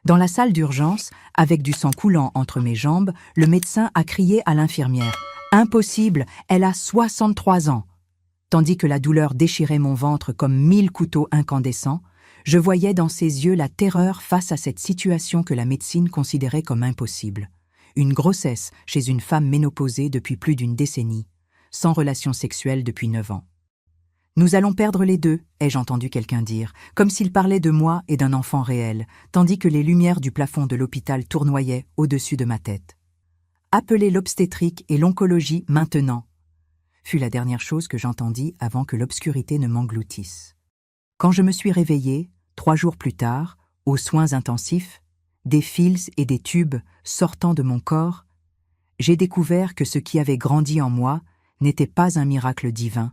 Dans la salle d'urgence, avec du sang coulant entre mes jambes, le médecin a crié à l'infirmière « Impossible, elle a 63 ans !» Tandis que la douleur déchirait mon ventre comme 1000 couteaux incandescents, je voyais dans ses yeux la terreur face à cette situation que la médecine considérait comme impossible. Une grossesse chez une femme ménopausée depuis plus d'une décennie, sans relation sexuelle depuis 9 ans. « Nous allons perdre les deux », ai-je entendu quelqu'un dire, comme s'il parlait de moi et d'un enfant réel, tandis que les lumières du plafond de l'hôpital tournoyaient au-dessus de ma tête. « Appelez l'obstétrique et l'oncologie maintenant », fut la dernière chose que j'entendis avant que l'obscurité ne m'engloutisse. Quand je me suis réveillée, 3 jours plus tard, aux soins intensifs, des fils et des tubes sortant de mon corps, j'ai découvert que ce qui avait grandi en moi n'était pas un miracle divin,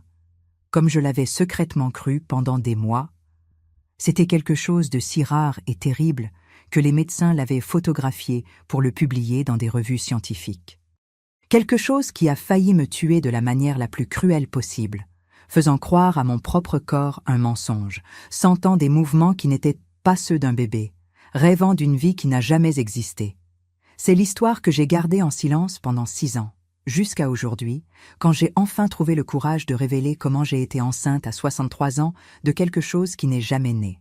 comme je l'avais secrètement cru pendant des mois. C'était quelque chose de si rare et terrible que les médecins l'avaient photographié pour le publier dans des revues scientifiques. Quelque chose qui a failli me tuer de la manière la plus cruelle possible, faisant croire à mon propre corps un mensonge, sentant des mouvements qui n'étaient pas ceux d'un bébé, rêvant d'une vie qui n'a jamais existé. C'est l'histoire que j'ai gardée en silence pendant 6 ans. Jusqu'à aujourd'hui, quand j'ai enfin trouvé le courage de révéler comment j'ai été enceinte à 63 ans de quelque chose qui n'est jamais né.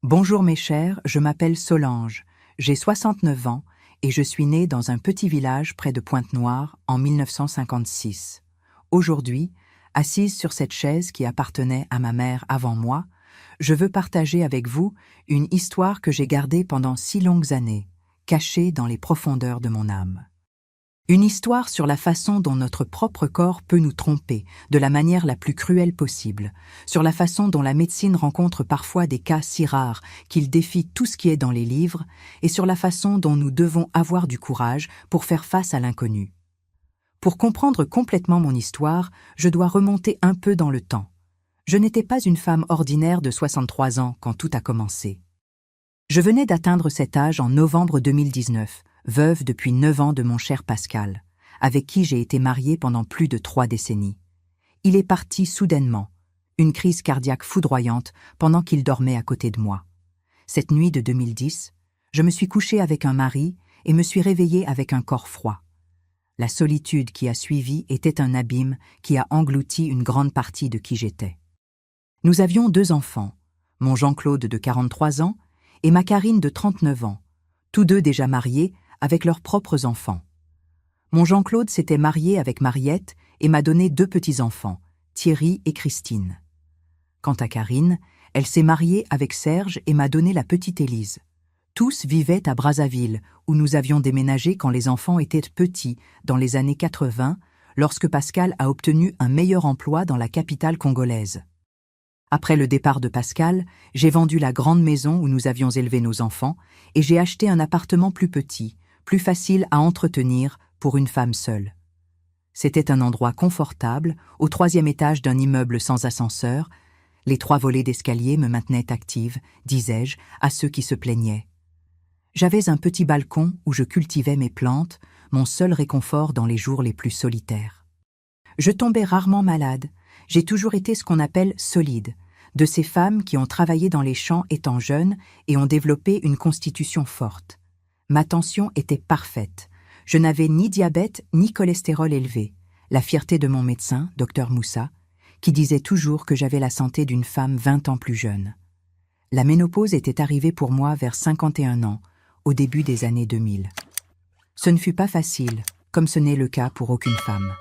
Bonjour mes chers, je m'appelle Solange, j'ai 69 ans et je suis née dans un petit village près de Pointe-Noire en 1956. Aujourd'hui, assise sur cette chaise qui appartenait à ma mère avant moi, je veux partager avec vous une histoire que j'ai gardée pendant si longues années, cachée dans les profondeurs de mon âme. Une histoire sur la façon dont notre propre corps peut nous tromper, de la manière la plus cruelle possible, sur la façon dont la médecine rencontre parfois des cas si rares qu'ils défient tout ce qui est dans les livres, et sur la façon dont nous devons avoir du courage pour faire face à l'inconnu. Pour comprendre complètement mon histoire, je dois remonter un peu dans le temps. Je n'étais pas une femme ordinaire de 63 ans quand tout a commencé. Je venais d'atteindre cet âge en novembre 2019, veuve depuis 9 ans de mon cher Pascal, avec qui j'ai été mariée pendant plus de 3 décennies. Il est parti soudainement, une crise cardiaque foudroyante pendant qu'il dormait à côté de moi. Cette nuit de 2010, je me suis couchée avec un mari et me suis réveillée avec un corps froid. La solitude qui a suivi était un abîme qui a englouti une grande partie de qui j'étais. Nous avions 2 enfants, mon Jean-Claude de 43 ans et ma Karine de 39 ans, tous 2 déjà mariés avec leurs propres enfants. Mon Jean-Claude s'était marié avec Mariette et m'a donné 2 petits-enfants, Thierry et Christine. Quant à Karine, elle s'est mariée avec Serge et m'a donné la petite Élise. Tous vivaient à Brazzaville, où nous avions déménagé quand les enfants étaient petits, dans les années 80, lorsque Pascal a obtenu un meilleur emploi dans la capitale congolaise. Après le départ de Pascal, j'ai vendu la grande maison où nous avions élevé nos enfants et j'ai acheté un appartement plus petit, plus facile à entretenir pour une femme seule. C'était un endroit confortable, au 3e étage d'un immeuble sans ascenseur. Les 3 volets d'escalier me maintenaient active, disais-je, à ceux qui se plaignaient. J'avais un petit balcon où je cultivais mes plantes, mon seul réconfort dans les jours les plus solitaires. Je tombais rarement malade. J'ai toujours été ce qu'on appelle solide, de ces femmes qui ont travaillé dans les champs étant jeunes et ont développé une constitution forte. Ma tension était parfaite. Je n'avais ni diabète ni cholestérol élevé, la fierté de mon médecin, Dr Moussa, qui disait toujours que j'avais la santé d'une femme 20 ans plus jeune. La ménopause était arrivée pour moi vers 51 ans, au début des années 2000. Ce ne fut pas facile, comme ce n'est le cas pour aucune femme.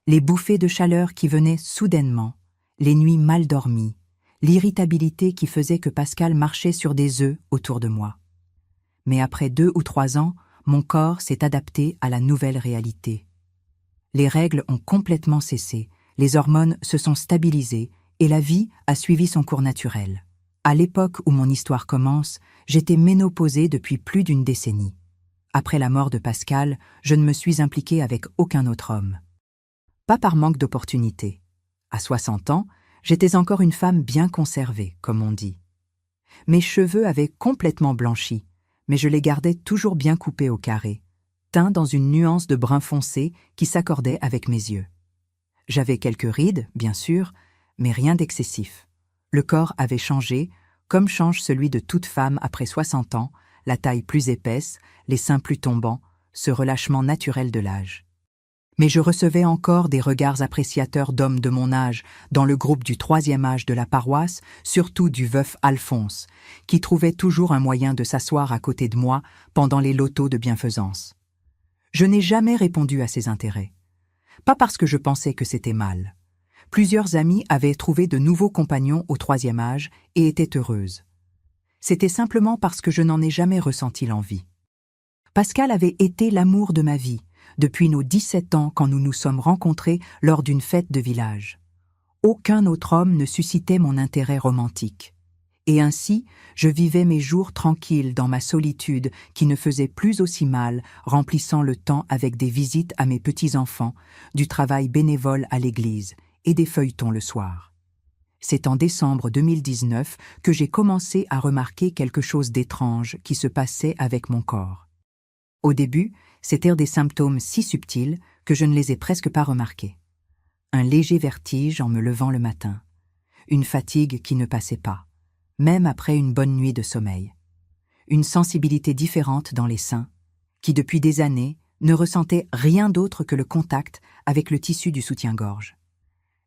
Les bouffées de chaleur qui venaient soudainement, les nuits mal dormies, l'irritabilité qui faisait que Pascal marchait sur des œufs autour de moi. Mais après 2 ou 3 ans, mon corps s'est adapté à la nouvelle réalité. Les règles ont complètement cessé, les hormones se sont stabilisées et la vie a suivi son cours naturel. À l'époque où mon histoire commence, j'étais ménopausée depuis plus d'1 décennie. Après la mort de Pascal, je ne me suis impliquée avec aucun autre homme. Pas par manque d'opportunités. À 60 ans, j'étais encore une femme bien conservée, comme on dit. Mes cheveux avaient complètement blanchi, mais je les gardais toujours bien coupés au carré, teints dans une nuance de brun foncé qui s'accordait avec mes yeux. J'avais quelques rides, bien sûr, mais rien d'excessif. Le corps avait changé, comme change celui de toute femme après 60 ans, la taille plus épaisse, les seins plus tombants, ce relâchement naturel de l'âge. Mais je recevais encore des regards appréciateurs d'hommes de mon âge dans le groupe du 3e âge de la paroisse, surtout du veuf Alphonse, qui trouvait toujours un moyen de s'asseoir à côté de moi pendant les lotos de bienfaisance. Je n'ai jamais répondu à ses intérêts. Pas parce que je pensais que c'était mal. Plusieurs amies avaient trouvé de nouveaux compagnons au 3e âge et étaient heureuses. C'était simplement parce que je n'en ai jamais ressenti l'envie. Pascal avait été l'amour de ma vie, depuis nos 17 ans quand nous nous sommes rencontrés lors d'une fête de village. Aucun autre homme ne suscitait mon intérêt romantique. Et ainsi, je vivais mes jours tranquilles dans ma solitude qui ne faisait plus aussi mal, remplissant le temps avec des visites à mes petits-enfants, du travail bénévole à l'église et des feuilletons le soir. C'est en décembre 2019 que j'ai commencé à remarquer quelque chose d'étrange qui se passait avec mon corps. Au début, c'étaient des symptômes si subtils que je ne les ai presque pas remarqués. Un léger vertige en me levant le matin, une fatigue qui ne passait pas, même après une bonne nuit de sommeil, une sensibilité différente dans les seins, qui depuis des années ne ressentait rien d'autre que le contact avec le tissu du soutien-gorge.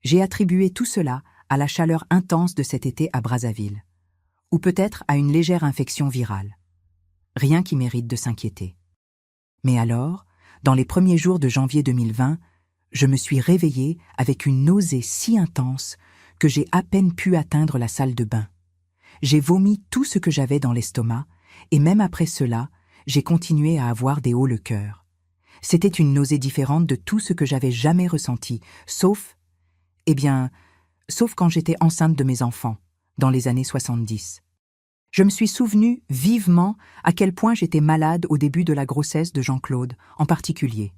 J'ai attribué tout cela à la chaleur intense de cet été à Brazzaville, ou peut-être à une légère infection virale. Rien qui mérite de s'inquiéter. Mais alors, dans les premiers jours de janvier 2020, je me suis réveillée avec une nausée si intense que j'ai à peine pu atteindre la salle de bain. J'ai vomi tout ce que j'avais dans l'estomac, et même après cela, j'ai continué à avoir des hauts le cœur. C'était une nausée différente de tout ce que j'avais jamais ressenti, sauf quand j'étais enceinte de mes enfants, dans les années 70. Je me suis souvenu vivement à quel point j'étais malade au début de la grossesse de Jean-Claude, en particulier.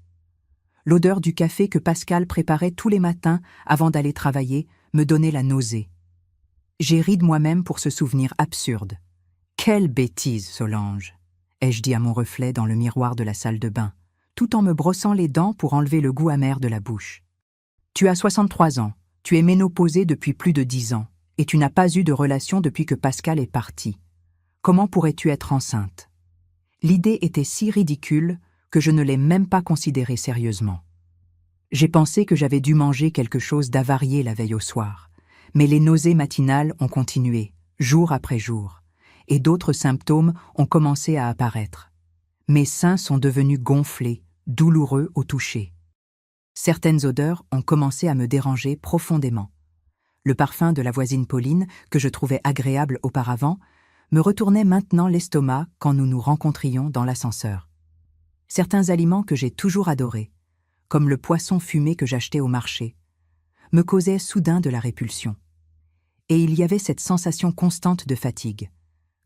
L'odeur du café que Pascal préparait tous les matins avant d'aller travailler me donnait la nausée. J'ai ri de moi-même pour ce souvenir absurde. « Quelle bêtise, Solange !» ai-je dit à mon reflet dans le miroir de la salle de bain, tout en me brossant les dents pour enlever le goût amer de la bouche. « Tu as 63 ans, tu es ménopausée depuis plus de 10 ans, et tu n'as pas eu de relation depuis que Pascal est parti. Comment pourrais-tu être enceinte ?» L'idée était si ridicule que je ne l'ai même pas considérée sérieusement. J'ai pensé que j'avais dû manger quelque chose d'avarié la veille au soir, mais les nausées matinales ont continué, jour après jour, et d'autres symptômes ont commencé à apparaître. Mes seins sont devenus gonflés, douloureux au toucher. Certaines odeurs ont commencé à me déranger profondément. Le parfum de la voisine Pauline, que je trouvais agréable auparavant, me retournait maintenant l'estomac quand nous nous rencontrions dans l'ascenseur. Certains aliments que j'ai toujours adorés, comme le poisson fumé que j'achetais au marché, me causaient soudain de la répulsion. Et il y avait cette sensation constante de fatigue,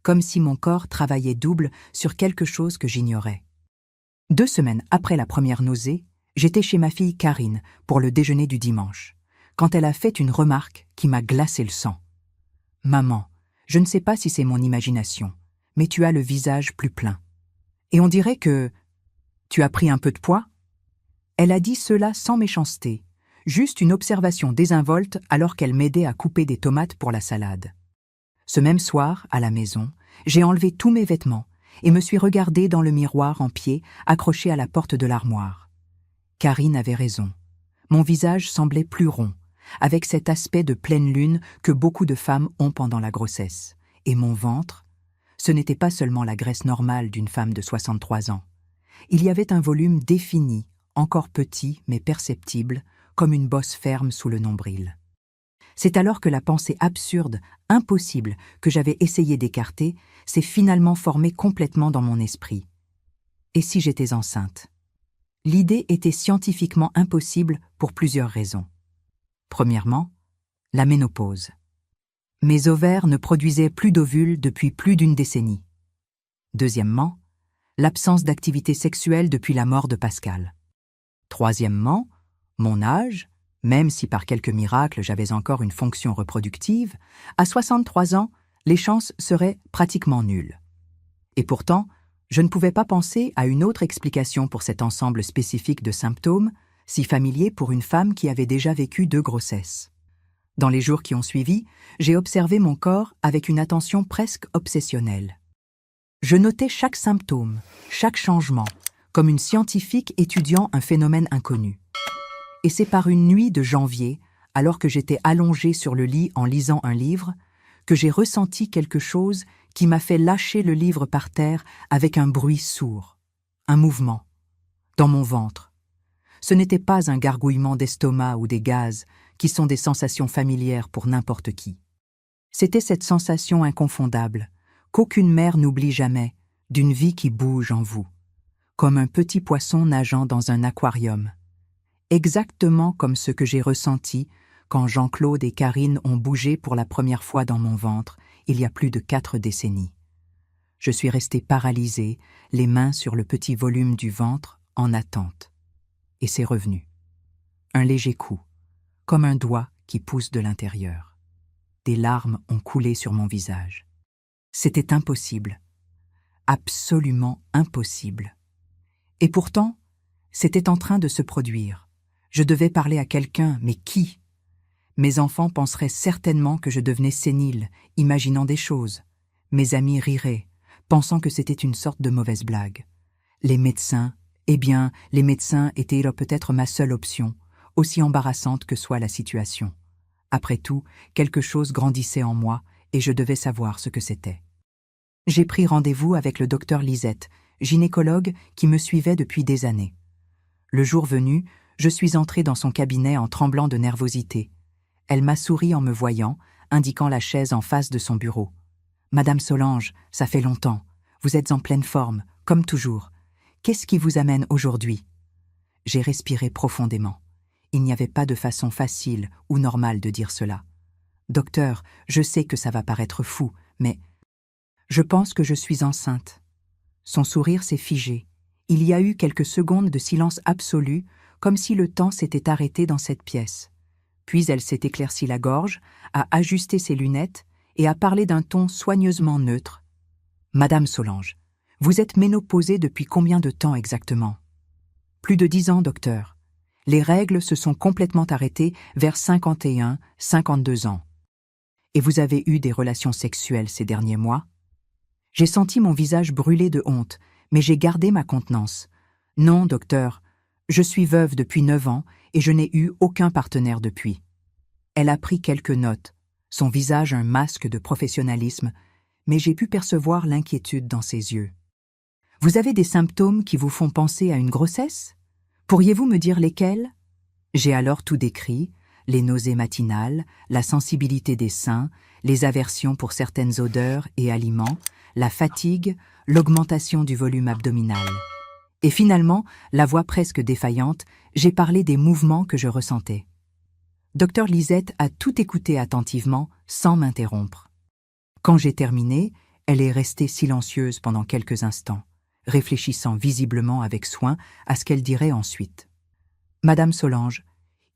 comme si mon corps travaillait double sur quelque chose que j'ignorais. 2 semaines après la première nausée, j'étais chez ma fille Karine pour le déjeuner du dimanche, quand elle a fait une remarque qui m'a glacé le sang. « Maman, je ne sais pas si c'est mon imagination, mais tu as le visage plus plein. Et on dirait que... tu as pris un peu de poids ?» Elle a dit cela sans méchanceté, juste une observation désinvolte alors qu'elle m'aidait à couper des tomates pour la salade. Ce même soir, à la maison, j'ai enlevé tous mes vêtements et me suis regardée dans le miroir en pied accroché à la porte de l'armoire. Karine avait raison. Mon visage semblait plus rond, avec cet aspect de pleine lune que beaucoup de femmes ont pendant la grossesse. Et mon ventre, ce n'était pas seulement la graisse normale d'une femme de 63 ans. Il y avait un volume défini, encore petit mais perceptible, comme une bosse ferme sous le nombril. C'est alors que la pensée absurde, impossible, que j'avais essayé d'écarter, s'est finalement formée complètement dans mon esprit. Et si j'étais enceinte ? L'idée était scientifiquement impossible pour plusieurs raisons. Premièrement, la ménopause. Mes ovaires ne produisaient plus d'ovules depuis plus d'1 décennie. Deuxièmement, l'absence d'activité sexuelle depuis la mort de Pascal. Troisièmement, mon âge, même si par quelque miracle j'avais encore une fonction reproductive, à 63 ans, les chances seraient pratiquement nulles. Et pourtant, je ne pouvais pas penser à une autre explication pour cet ensemble spécifique de symptômes, si familier pour une femme qui avait déjà vécu 2 grossesses. Dans les jours qui ont suivi, j'ai observé mon corps avec une attention presque obsessionnelle. Je notais chaque symptôme, chaque changement, comme une scientifique étudiant un phénomène inconnu. Et c'est par une nuit de janvier, alors que j'étais allongée sur le lit en lisant un livre, que j'ai ressenti quelque chose qui m'a fait lâcher le livre par terre avec un bruit sourd, un mouvement, dans mon ventre. Ce n'était pas un gargouillement d'estomac ou des gaz, qui sont des sensations familières pour n'importe qui. C'était cette sensation inconfondable, qu'aucune mère n'oublie jamais, d'une vie qui bouge en vous, comme un petit poisson nageant dans un aquarium. Exactement comme ce que j'ai ressenti quand Jean-Claude et Karine ont bougé pour la première fois dans mon ventre, il y a plus de 4 décennies. Je suis restée paralysée, les mains sur le petit volume du ventre, en attente. Et c'est revenu. Un léger coup, comme un doigt qui pousse de l'intérieur. Des larmes ont coulé sur mon visage. C'était impossible. Absolument impossible. Et pourtant, c'était en train de se produire. Je devais parler à quelqu'un, mais qui ? Mes enfants penseraient certainement que je devenais sénile, imaginant des choses. Mes amis riraient, pensant que c'était une sorte de mauvaise blague. Les médecins, les médecins étaient peut-être ma seule option, aussi embarrassante que soit la situation. Après tout, quelque chose grandissait en moi et je devais savoir ce que c'était. J'ai pris rendez-vous avec le docteur Lisette, gynécologue qui me suivait depuis des années. Le jour venu, je suis entrée dans son cabinet en tremblant de nervosité. Elle m'a souri en me voyant, indiquant la chaise en face de son bureau. « Madame Solange, ça fait longtemps. Vous êtes en pleine forme, comme toujours. Qu'est-ce qui vous amène aujourd'hui ?» J'ai respiré profondément. Il n'y avait pas de façon facile ou normale de dire cela. « Docteur, je sais que ça va paraître fou, mais je pense que je suis enceinte. » Son sourire s'est figé. Il y a eu quelques secondes de silence absolu, comme si le temps s'était arrêté dans cette pièce. Puis elle s'est éclaircie la gorge, a ajusté ses lunettes et a parlé d'un ton soigneusement neutre. « Madame Solange, vous êtes ménopausée depuis combien de temps exactement ?»« Plus de 10 ans, docteur. Les règles se sont complètement arrêtées vers 51, 52 ans. Et vous avez eu des relations sexuelles ces derniers mois ?» J'ai senti mon visage brûler de honte, mais j'ai gardé ma contenance. « Non, docteur, je suis veuve depuis 9 ans et je n'ai eu aucun partenaire depuis. » Elle a pris quelques notes, son visage un masque de professionnalisme, mais j'ai pu percevoir l'inquiétude dans ses yeux. « Vous avez des symptômes qui vous font penser à une grossesse ? Pourriez-vous me dire lesquels ?» J'ai alors tout décrit, les nausées matinales, la sensibilité des seins, les aversions pour certaines odeurs et aliments, la fatigue, l'augmentation du volume abdominal. Et finalement, la voix presque défaillante, j'ai parlé des mouvements que je ressentais. Docteur Lisette a tout écouté attentivement, sans m'interrompre. Quand j'ai terminé, elle est restée silencieuse pendant quelques instants, réfléchissant visiblement avec soin à ce qu'elle dirait ensuite. « Madame Solange,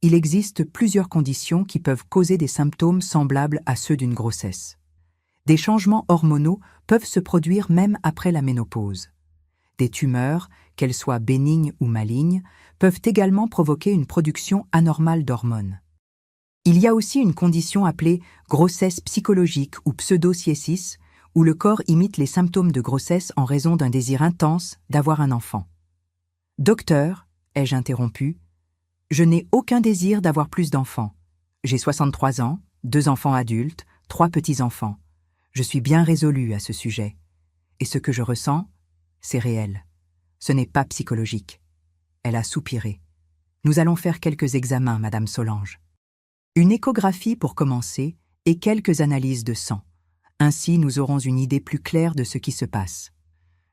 il existe plusieurs conditions qui peuvent causer des symptômes semblables à ceux d'une grossesse. Des changements hormonaux peuvent se produire même après la ménopause. Des tumeurs, qu'elles soient bénignes ou malignes, peuvent également provoquer une production anormale d'hormones. Il y a aussi une condition appelée grossesse psychologique ou pseudo-siessis, où le corps imite les symptômes de grossesse en raison d'un désir intense d'avoir un enfant. « Docteur, ai-je interrompu, je n'ai aucun désir d'avoir plus d'enfants. J'ai 63 ans, 2 enfants adultes, 3 petits-enfants. Je suis bien résolue à ce sujet. Et ce que je ressens, c'est réel. Ce n'est pas psychologique. » Elle a soupiré. « Nous allons faire quelques examens, Madame Solange. Une échographie pour commencer et quelques analyses de sang. Ainsi, nous aurons une idée plus claire de ce qui se passe. »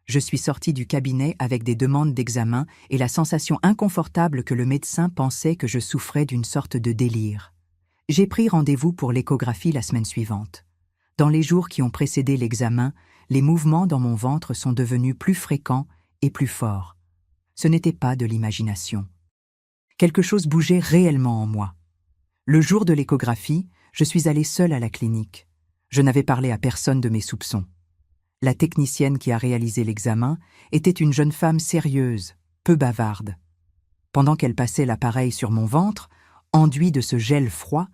Je suis sortie du cabinet avec des demandes d'examen et la sensation inconfortable que le médecin pensait que je souffrais d'une sorte de délire. J'ai pris rendez-vous pour l'échographie la semaine suivante. Dans les jours qui ont précédé l'examen, les mouvements dans mon ventre sont devenus plus fréquents et plus forts. Ce n'était pas de l'imagination. Quelque chose bougeait réellement en moi. Le jour de l'échographie, je suis allée seule à la clinique. Je n'avais parlé à personne de mes soupçons. La technicienne qui a réalisé l'examen était une jeune femme sérieuse, peu bavarde. Pendant qu'elle passait l'appareil sur mon ventre, enduit de ce gel froid,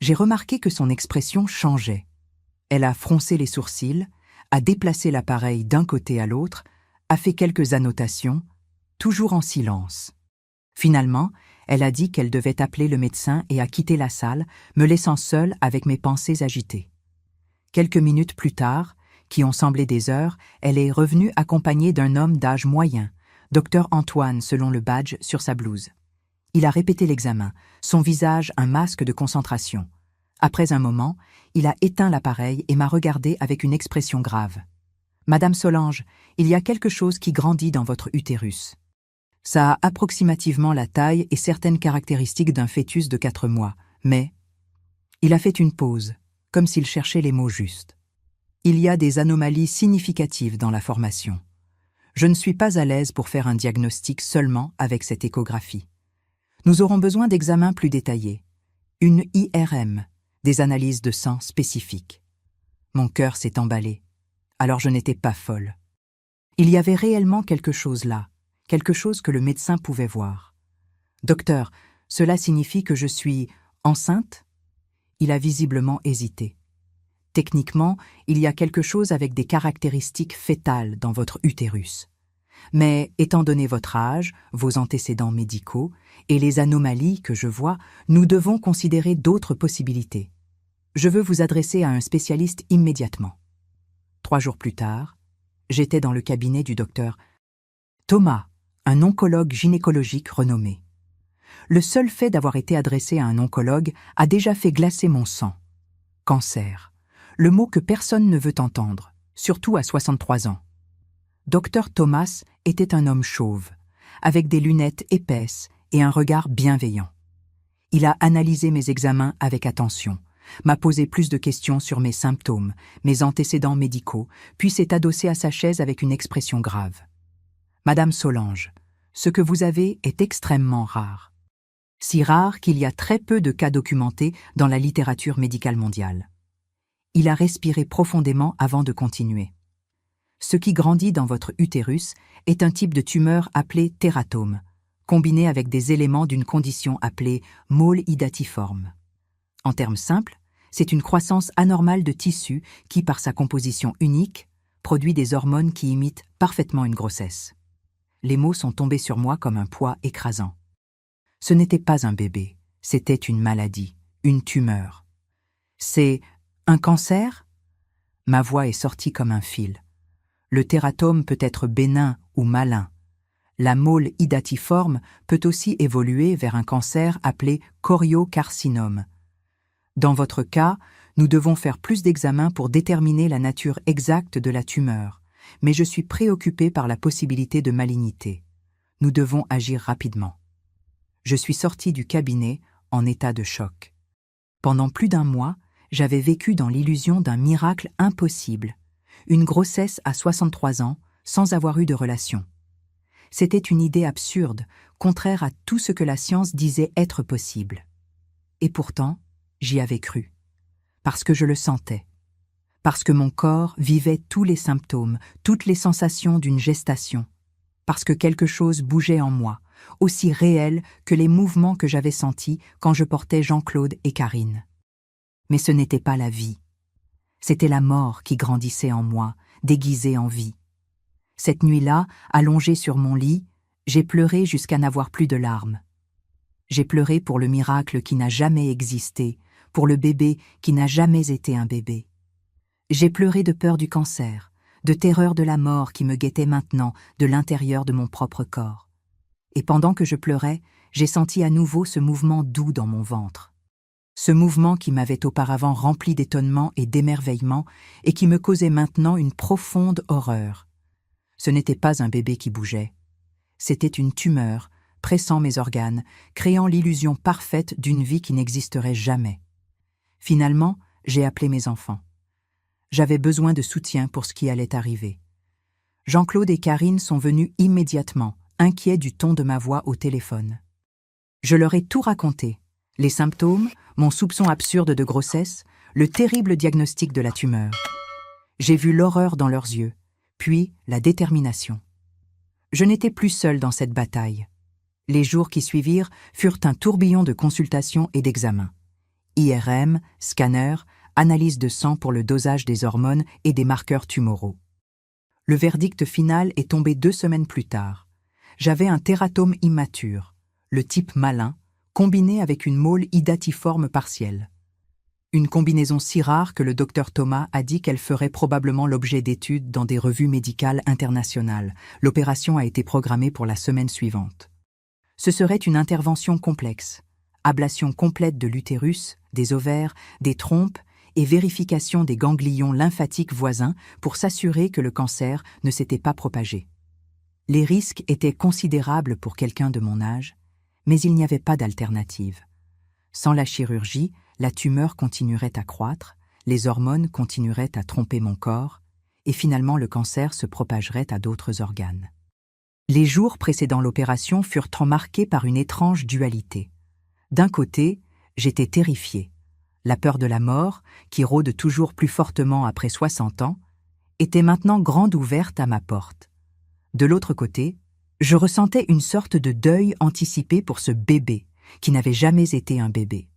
j'ai remarqué que son expression changeait. Elle a froncé les sourcils, a déplacé l'appareil d'un côté à l'autre, a fait quelques annotations, toujours en silence. Finalement, elle a dit qu'elle devait appeler le médecin et a quitté la salle, me laissant seule avec mes pensées agitées. Quelques minutes plus tard, qui ont semblé des heures, elle est revenue accompagnée d'un homme d'âge moyen, Dr Antoine selon le badge sur sa blouse. Il a répété l'examen, son visage un masque de concentration. Après un moment, il a éteint l'appareil et m'a regardé avec une expression grave. « Madame Solange, il y a quelque chose qui grandit dans votre utérus. Ça a approximativement la taille et certaines caractéristiques d'un fœtus de 4 mois, mais... » Il a fait une pause, comme s'il cherchait les mots justes. « Il y a des anomalies significatives dans la formation. Je ne suis pas à l'aise pour faire un diagnostic seulement avec cette échographie. Nous aurons besoin d'examens plus détaillés. Une IRM, des analyses de sang spécifiques. » Mon cœur s'est emballé. Alors je n'étais pas folle. Il y avait réellement quelque chose là, quelque chose que le médecin pouvait voir. « Docteur, cela signifie que je suis enceinte ?» Il a visiblement hésité. « Techniquement, il y a quelque chose avec des caractéristiques fœtales dans votre utérus. Mais étant donné votre âge, vos antécédents médicaux et les anomalies que je vois, nous devons considérer d'autres possibilités. Je veux vous adresser à un spécialiste immédiatement. » 3 jours plus tard, j'étais dans le cabinet du docteur Thomas, un oncologue gynécologique renommé. Le seul fait d'avoir été adressé à un oncologue a déjà fait glacer mon sang. Cancer, le mot que personne ne veut entendre, surtout à 63 ans. Dr Thomas était un homme chauve, avec des lunettes épaisses et un regard bienveillant. Il a analysé mes examens avec attention, m'a posé plus de questions sur mes symptômes, mes antécédents médicaux, puis s'est adossé à sa chaise avec une expression grave. « Madame Solange, ce que vous avez est extrêmement rare. Si rare qu'il y a très peu de cas documentés dans la littérature médicale mondiale. » Il a respiré profondément avant de continuer. « Ce qui grandit dans votre utérus est un type de tumeur appelé tératome, combiné avec des éléments d'une condition appelée mole idatiforme. En termes simples, c'est une croissance anormale de tissu qui, par sa composition unique, produit des hormones qui imitent parfaitement une grossesse. » Les mots sont tombés sur moi comme un poids écrasant. Ce n'était pas un bébé, c'était une maladie, une tumeur. « C'est un cancer ?» Ma voix est sortie comme un fil. Le tératome peut être bénin ou malin. La mole idatiforme peut aussi évoluer vers un cancer appelé choriocarcinome. Dans votre cas, nous devons faire plus d'examens pour déterminer la nature exacte de la tumeur, mais je suis préoccupée par la possibilité de malignité. Nous devons agir rapidement. Je suis sortie du cabinet en état de choc. Pendant plus d'1 mois, j'avais vécu dans l'illusion d'un miracle impossible, une grossesse à 63 ans sans avoir eu de relation. C'était une idée absurde, contraire à tout ce que la science disait être possible. Et pourtant, j'y avais cru, parce que je le sentais, parce que mon corps vivait tous les symptômes, toutes les sensations d'une gestation, parce que quelque chose bougeait en moi, aussi réel que les mouvements que j'avais sentis quand je portais Jean-Claude et Karine. Mais ce n'était pas la vie. C'était la mort qui grandissait en moi, déguisée en vie. Cette nuit-là, allongée sur mon lit, j'ai pleuré jusqu'à n'avoir plus de larmes. J'ai pleuré pour le miracle qui n'a jamais existé, pour le bébé qui n'a jamais été un bébé. J'ai pleuré de peur du cancer, de terreur de la mort qui me guettait maintenant de l'intérieur de mon propre corps. Et pendant que je pleurais, j'ai senti à nouveau ce mouvement doux dans mon ventre. Ce mouvement qui m'avait auparavant rempli d'étonnement et d'émerveillement et qui me causait maintenant une profonde horreur. Ce n'était pas un bébé qui bougeait. C'était une tumeur, pressant mes organes, créant l'illusion parfaite d'une vie qui n'existerait jamais. Finalement, j'ai appelé mes enfants. J'avais besoin de soutien pour ce qui allait arriver. Jean-Claude et Karine sont venus immédiatement, inquiets du ton de ma voix au téléphone. Je leur ai tout raconté, les symptômes, mon soupçon absurde de grossesse, le terrible diagnostic de la tumeur. J'ai vu l'horreur dans leurs yeux, puis la détermination. Je n'étais plus seule dans cette bataille. Les jours qui suivirent furent un tourbillon de consultations et d'examens. IRM, scanner, analyse de sang pour le dosage des hormones et des marqueurs tumoraux. Le verdict final est tombé 2 semaines plus tard. J'avais un tératome immature, le type malin, combiné avec une môle hydatiforme partielle. Une combinaison si rare que le docteur Thomas a dit qu'elle ferait probablement l'objet d'études dans des revues médicales internationales. L'opération a été programmée pour la semaine suivante. Ce serait une intervention complexe, ablation complète de l'utérus, des ovaires, des trompes et vérification des ganglions lymphatiques voisins pour s'assurer que le cancer ne s'était pas propagé. Les risques étaient considérables pour quelqu'un de mon âge, mais il n'y avait pas d'alternative. Sans la chirurgie, la tumeur continuerait à croître, les hormones continueraient à tromper mon corps, et finalement le cancer se propagerait à d'autres organes. Les jours précédant l'opération furent marqués par une étrange dualité. D'un côté, j'étais terrifiée. La peur de la mort, qui rôde toujours plus fortement après 60 ans, était maintenant grande ouverte à ma porte. De l'autre côté, je ressentais une sorte de deuil anticipé pour ce bébé, qui n'avait jamais été un bébé.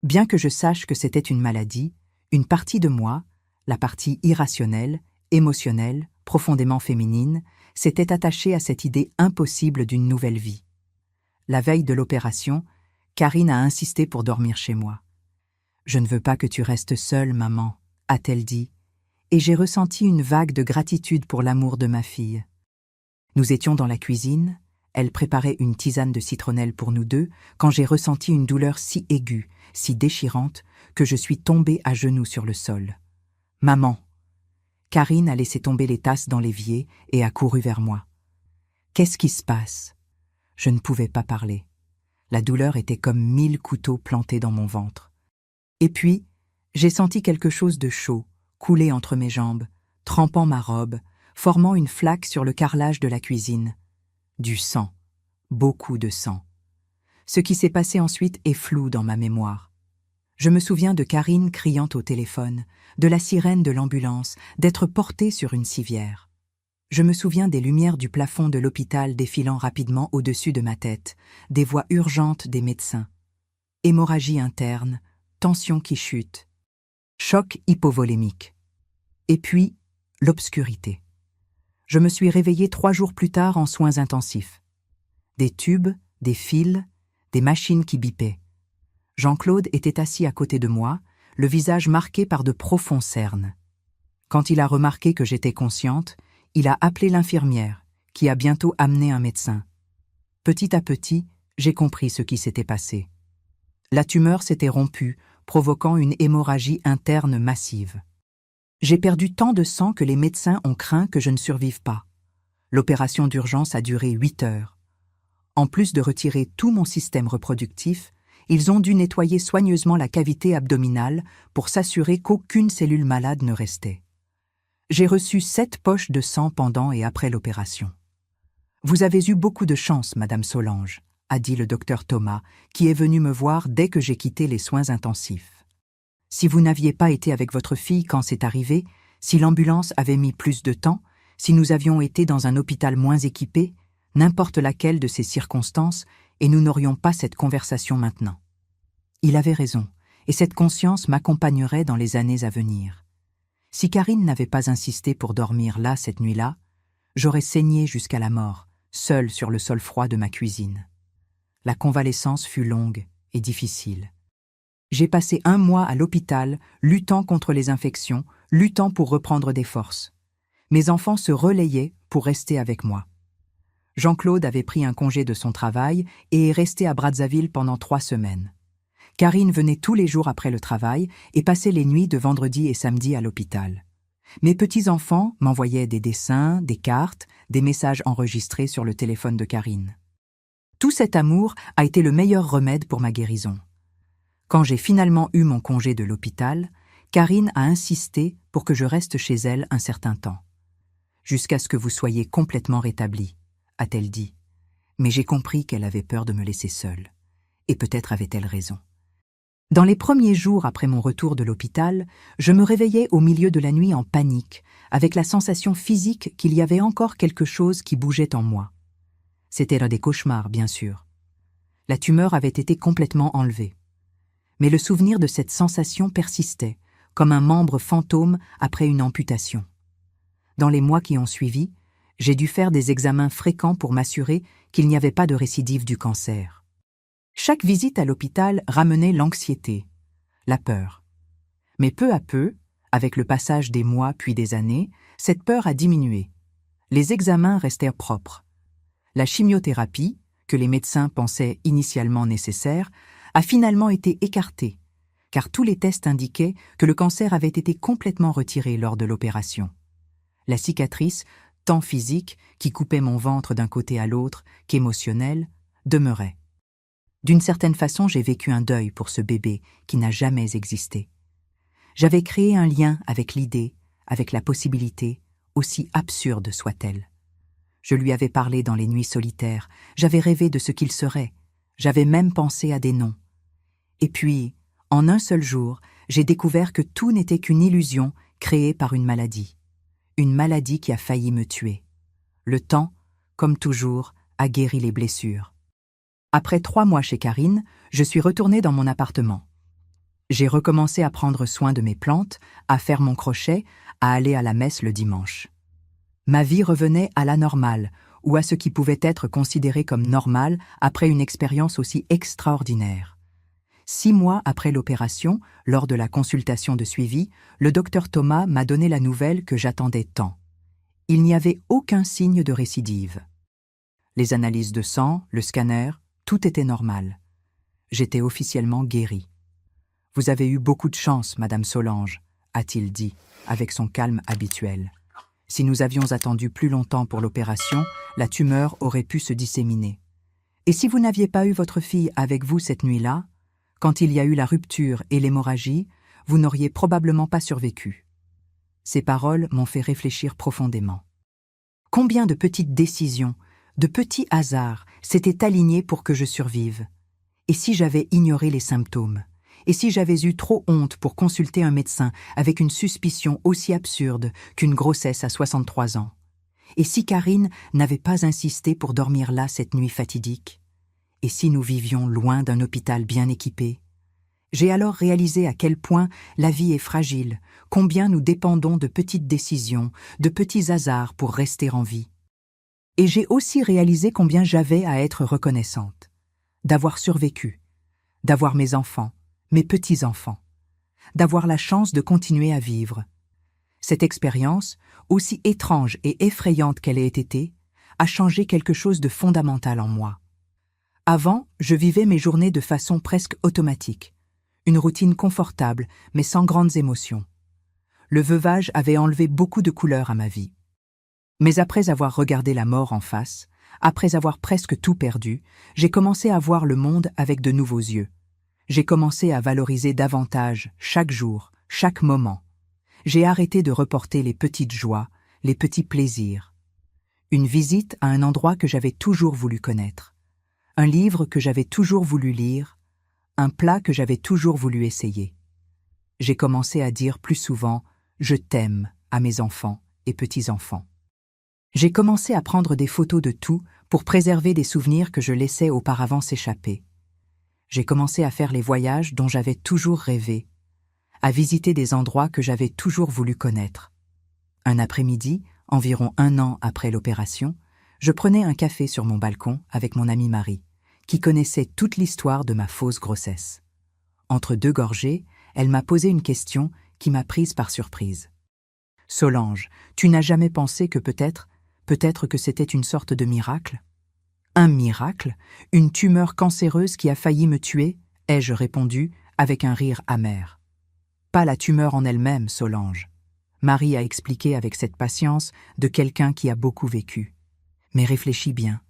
Bien que je sache que c'était une maladie, une partie de moi, la partie irrationnelle, émotionnelle, profondément féminine, s'était attachée à cette idée impossible d'une nouvelle vie. La veille de l'opération, Karine a insisté pour dormir chez moi. « Je ne veux pas que tu restes seule, maman », a-t-elle dit, et j'ai ressenti une vague de gratitude pour l'amour de ma fille. Nous étions dans la cuisine, elle préparait une tisane de citronnelle pour nous deux, quand j'ai ressenti une douleur si aiguë, si déchirante, que je suis tombée à genoux sur le sol. « Maman !» Karine a laissé tomber les tasses dans l'évier et a couru vers moi. « Qu'est-ce qui se passe ?» Je ne pouvais pas parler. La douleur était comme 1000 couteaux plantés dans mon ventre. Et puis, j'ai senti quelque chose de chaud, couler entre mes jambes, trempant ma robe, formant une flaque sur le carrelage de la cuisine. Du sang, beaucoup de sang. Ce qui s'est passé ensuite est flou dans ma mémoire. Je me souviens de Karine criant au téléphone, de la sirène de l'ambulance, d'être portée sur une civière. Je me souviens des lumières du plafond de l'hôpital défilant rapidement au-dessus de ma tête, des voix urgentes des médecins. Hémorragie interne, tension qui chute, choc hypovolémique. Et puis, l'obscurité. Je me suis réveillée 3 jours plus tard en soins intensifs. Des tubes, des fils, des machines qui bipaient. Jean-Claude était assis à côté de moi, le visage marqué par de profonds cernes. Quand il a remarqué que j'étais consciente, il a appelé l'infirmière, qui a bientôt amené un médecin. Petit à petit, j'ai compris ce qui s'était passé. La tumeur s'était rompue, provoquant une hémorragie interne massive. J'ai perdu tant de sang que les médecins ont craint que je ne survive pas. L'opération d'urgence a duré 8 heures. En plus de retirer tout mon système reproductif, ils ont dû nettoyer soigneusement la cavité abdominale pour s'assurer qu'aucune cellule malade ne restait. J'ai reçu 7 poches de sang pendant et après l'opération. « Vous avez eu beaucoup de chance, Madame Solange », a dit le docteur Thomas, qui est venu me voir dès que j'ai quitté les soins intensifs. Si vous n'aviez pas été avec votre fille quand c'est arrivé, si l'ambulance avait mis plus de temps, si nous avions été dans un hôpital moins équipé, n'importe laquelle de ces circonstances, et nous n'aurions pas cette conversation maintenant. Il avait raison, et cette conscience m'accompagnerait dans les années à venir. Si Karine n'avait pas insisté pour dormir là cette nuit-là, j'aurais saigné jusqu'à la mort, seule sur le sol froid de ma cuisine. La convalescence fut longue et difficile. J'ai passé 1 mois à l'hôpital, luttant contre les infections, luttant pour reprendre des forces. Mes enfants se relayaient pour rester avec moi. Jean-Claude avait pris un congé de son travail et est resté à Brazzaville pendant 3 semaines. Karine venait tous les jours après le travail et passait les nuits de vendredi et samedi à l'hôpital. Mes petits-enfants m'envoyaient des dessins, des cartes, des messages enregistrés sur le téléphone de Karine. Tout cet amour a été le meilleur remède pour ma guérison. Quand j'ai finalement eu mon congé de l'hôpital, Karine a insisté pour que je reste chez elle un certain temps. « Jusqu'à ce que vous soyez complètement rétablie », a-t-elle dit. Mais j'ai compris qu'elle avait peur de me laisser seule. Et peut-être avait-elle raison. Dans les premiers jours après mon retour de l'hôpital, je me réveillais au milieu de la nuit en panique, avec la sensation physique qu'il y avait encore quelque chose qui bougeait en moi. C'était l'un des cauchemars, bien sûr. La tumeur avait été complètement enlevée. Mais le souvenir de cette sensation persistait, comme un membre fantôme après une amputation. Dans les mois qui ont suivi, j'ai dû faire des examens fréquents pour m'assurer qu'il n'y avait pas de récidive du cancer. Chaque visite à l'hôpital ramenait l'anxiété, la peur. Mais peu à peu, avec le passage des mois puis des années, cette peur a diminué. Les examens restèrent propres. La chimiothérapie, que les médecins pensaient initialement nécessaire, a finalement été écartée, car tous les tests indiquaient que le cancer avait été complètement retiré lors de l'opération. La cicatrice, tant physique, qui coupait mon ventre d'un côté à l'autre, qu'émotionnelle, demeurait. D'une certaine façon, j'ai vécu un deuil pour ce bébé qui n'a jamais existé. J'avais créé un lien avec l'idée, avec la possibilité, aussi absurde soit-elle. Je lui avais parlé dans les nuits solitaires, j'avais rêvé de ce qu'il serait, j'avais même pensé à des noms. Et puis, en un seul jour, j'ai découvert que tout n'était qu'une illusion créée par une maladie qui a failli me tuer. Le temps, comme toujours, a guéri les blessures. Après 3 mois chez Karine, je suis retournée dans mon appartement. J'ai recommencé à prendre soin de mes plantes, à faire mon crochet, à aller à la messe le dimanche. Ma vie revenait à la normale, ou à ce qui pouvait être considéré comme normal après une expérience aussi extraordinaire. 6 mois après l'opération, lors de la consultation de suivi, le docteur Thomas m'a donné la nouvelle que j'attendais tant. Il n'y avait aucun signe de récidive. Les analyses de sang, le scanner, tout était normal. J'étais officiellement guérie. « Vous avez eu beaucoup de chance, Madame Solange », a-t-il dit, avec son calme habituel. Si nous avions attendu plus longtemps pour l'opération, la tumeur aurait pu se disséminer. Et si vous n'aviez pas eu votre fille avec vous cette nuit-là, quand il y a eu la rupture et l'hémorragie, vous n'auriez probablement pas survécu. Ces paroles m'ont fait réfléchir profondément. Combien de petites décisions, de petits hasards s'étaient alignés pour que je survive? Et si j'avais ignoré les symptômes? Et si j'avais eu trop honte pour consulter un médecin avec une suspicion aussi absurde qu'une grossesse à 63 ans? Et si Karine n'avait pas insisté pour dormir là cette nuit fatidique? Et si nous vivions loin d'un hôpital bien équipé? J'ai alors réalisé à quel point la vie est fragile, combien nous dépendons de petites décisions, de petits hasards pour rester en vie. Et j'ai aussi réalisé combien j'avais à être reconnaissante, d'avoir survécu, d'avoir mes enfants, mes petits-enfants, d'avoir la chance de continuer à vivre. Cette expérience, aussi étrange et effrayante qu'elle ait été, a changé quelque chose de fondamental en moi. Avant, je vivais mes journées de façon presque automatique, une routine confortable mais sans grandes émotions. Le veuvage avait enlevé beaucoup de couleurs à ma vie. Mais après avoir regardé la mort en face, après avoir presque tout perdu, j'ai commencé à voir le monde avec de nouveaux yeux. J'ai commencé à valoriser davantage chaque jour, chaque moment. J'ai arrêté de reporter les petites joies, les petits plaisirs. Une visite à un endroit que j'avais toujours voulu connaître. Un livre que j'avais toujours voulu lire. Un plat que j'avais toujours voulu essayer. J'ai commencé à dire plus souvent « je t'aime » à mes enfants et petits-enfants. J'ai commencé à prendre des photos de tout pour préserver des souvenirs que je laissais auparavant s'échapper. J'ai commencé à faire les voyages dont j'avais toujours rêvé, à visiter des endroits que j'avais toujours voulu connaître. Un après-midi, environ 1 an après l'opération, je prenais un café sur mon balcon avec mon amie Marie, qui connaissait toute l'histoire de ma fausse grossesse. Entre 2 gorgées, elle m'a posé une question qui m'a prise par surprise. « Solange, tu n'as jamais pensé que peut-être que c'était une sorte de miracle ?» « Un miracle? Une tumeur cancéreuse qui a failli me tuer ?» ai-je répondu avec un rire amer. « Pas la tumeur en elle-même, Solange. » Marie a expliqué avec cette patience de quelqu'un qui a beaucoup vécu. Mais réfléchis bien.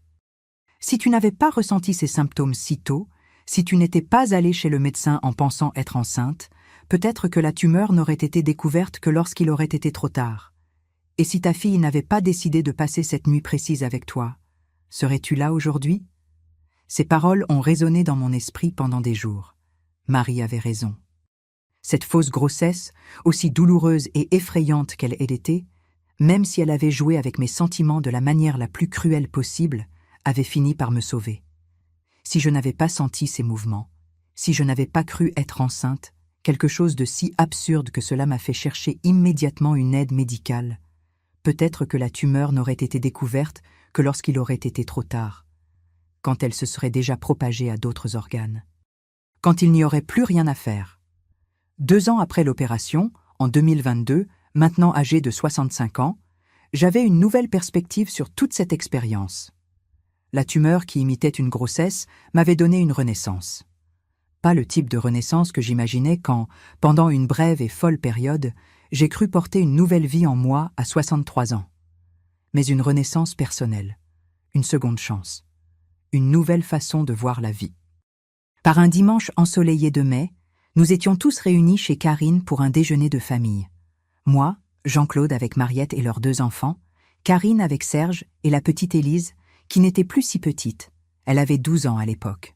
Si tu n'avais pas ressenti ces symptômes si tôt, si tu n'étais pas allée chez le médecin en pensant être enceinte, peut-être que la tumeur n'aurait été découverte que lorsqu'il aurait été trop tard. Et si ta fille n'avait pas décidé de passer cette nuit précise avec toi, serais-tu là aujourd'hui? Ces paroles ont résonné dans mon esprit pendant des jours. Marie avait raison. Cette fausse grossesse, aussi douloureuse et effrayante qu'elle ait été, même si elle avait joué avec mes sentiments de la manière la plus cruelle possible, avait fini par me sauver. Si je n'avais pas senti ces mouvements, si je n'avais pas cru être enceinte, Quelque chose de si absurde que cela m'a fait chercher immédiatement une aide médicale. Peut-être que la tumeur n'aurait été découverte que lorsqu'il aurait été trop tard, quand elle se serait déjà propagée à d'autres organes. Quand il n'y aurait plus rien à faire. 2 ans après l'opération, en 2022, maintenant âgé de 65 ans, j'avais une nouvelle perspective sur toute cette expérience. La tumeur qui imitait une grossesse m'avait donné une renaissance. Pas le type de renaissance que j'imaginais quand, pendant une brève et folle période, j'ai cru porter une nouvelle vie en moi à 63 ans. Mais une renaissance personnelle, une seconde chance, une nouvelle façon de voir la vie. Par un dimanche ensoleillé de mai, nous étions tous réunis chez Karine pour un déjeuner de famille. Moi, Jean-Claude avec Mariette et leurs 2 enfants, Karine avec Serge et la petite Élise, qui n'était plus si petite. Elle avait 12 ans à l'époque.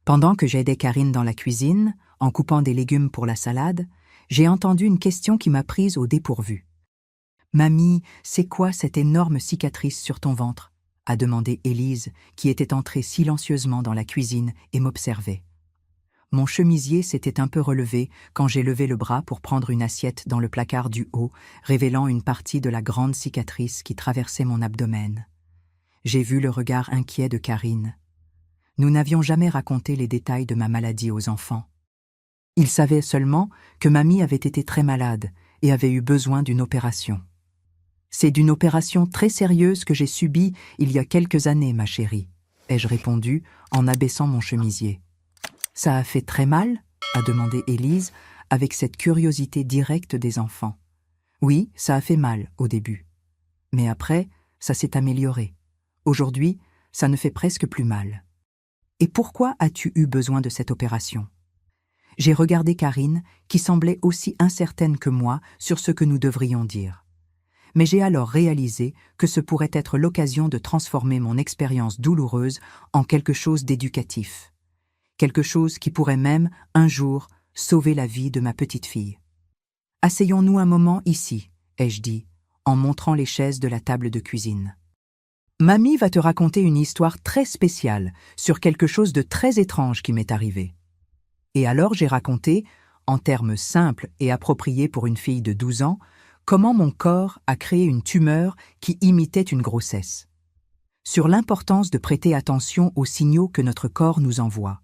Pendant que j'aidais Karine dans la cuisine, en coupant des légumes pour la salade, j'ai entendu une question qui m'a prise au dépourvu. « Mamie, c'est quoi cette énorme cicatrice sur ton ventre ?» a demandé Élise, qui était entrée silencieusement dans la cuisine et m'observait. Mon chemisier s'était un peu relevé quand j'ai levé le bras pour prendre une assiette dans le placard du haut, révélant une partie de la grande cicatrice qui traversait mon abdomen. J'ai vu le regard inquiet de Karine. Nous n'avions jamais raconté les détails de ma maladie aux enfants. Ils savaient seulement que mamie avait été très malade et avait eu besoin d'une opération. « C'est d'une opération très sérieuse que j'ai subie il y a quelques années, ma chérie, » ai-je répondu en abaissant mon chemisier. « Ça a fait très mal ?» a demandé Élise avec cette curiosité directe des enfants. « Oui, ça a fait mal au début. Mais après, ça s'est amélioré. Aujourd'hui, ça ne fait presque plus mal. » « Et pourquoi as-tu eu besoin de cette opération ?» J'ai regardé Karine, qui semblait aussi incertaine que moi sur ce que nous devrions dire. Mais j'ai alors réalisé que ce pourrait être l'occasion de transformer mon expérience douloureuse en quelque chose d'éducatif. Quelque chose qui pourrait même, un jour, sauver la vie de ma petite fille. « Asseyons-nous un moment ici, » ai-je dit, en montrant les chaises de la table de cuisine. Mamie va te raconter une histoire très spéciale sur quelque chose de très étrange qui m'est arrivé. Et alors j'ai raconté, en termes simples et appropriés pour une fille de 12 ans, comment mon corps a créé une tumeur qui imitait une grossesse. Sur l'importance de prêter attention aux signaux que notre corps nous envoie.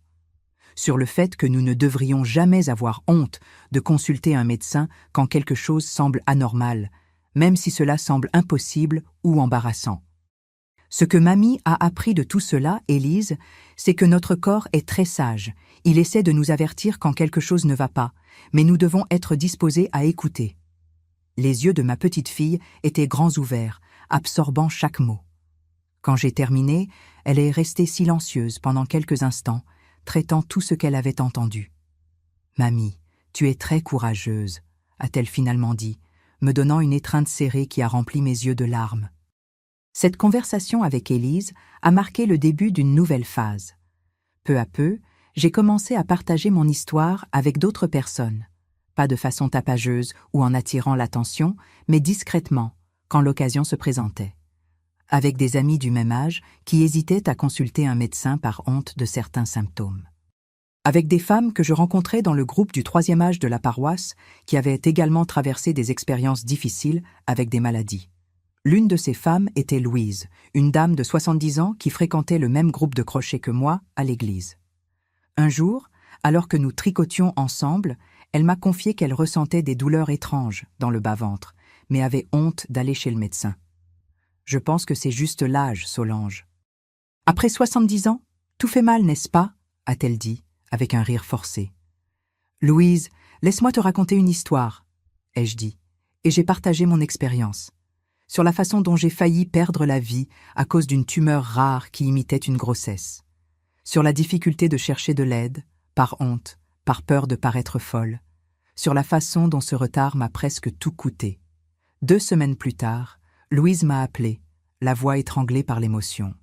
Sur le fait que nous ne devrions jamais avoir honte de consulter un médecin quand quelque chose semble anormal, même si cela semble impossible ou embarrassant. Ce que mamie a appris de tout cela, Élise, c'est que notre corps est très sage. Il essaie de nous avertir quand quelque chose ne va pas, mais nous devons être disposés à écouter. Les yeux de ma petite fille étaient grands ouverts, absorbant chaque mot. Quand j'ai terminé, elle est restée silencieuse pendant quelques instants, traitant tout ce qu'elle avait entendu. « Mamie, tu es très courageuse », a-t-elle finalement dit, me donnant une étreinte serrée qui a rempli mes yeux de larmes. Cette conversation avec Élise a marqué le début d'une nouvelle phase. Peu à peu, j'ai commencé à partager mon histoire avec d'autres personnes. Pas de façon tapageuse ou en attirant l'attention, mais discrètement, quand l'occasion se présentait. Avec des amis du même âge qui hésitaient à consulter un médecin par honte de certains symptômes. Avec des femmes que je rencontrais dans le groupe du 3e âge de la paroisse qui avaient également traversé des expériences difficiles avec des maladies. L'une de ces femmes était Louise, une dame de 70 ans qui fréquentait le même groupe de crochet que moi à l'église. Un jour, alors que nous tricotions ensemble, elle m'a confié qu'elle ressentait des douleurs étranges dans le bas-ventre, mais avait honte d'aller chez le médecin. « Je pense que c'est juste l'âge, Solange. »« Après 70 ans, tout fait mal, n'est-ce pas ?» a-t-elle dit, avec un rire forcé. « Louise, laisse-moi te raconter une histoire, » ai-je dit, et j'ai partagé mon expérience. Sur la façon dont j'ai failli perdre la vie à cause d'une tumeur rare qui imitait une grossesse. Sur la difficulté de chercher de l'aide, par honte, par peur de paraître folle. Sur la façon dont ce retard m'a presque tout coûté. 2 semaines plus tard, Louise m'a appelée, la voix étranglée par l'émotion.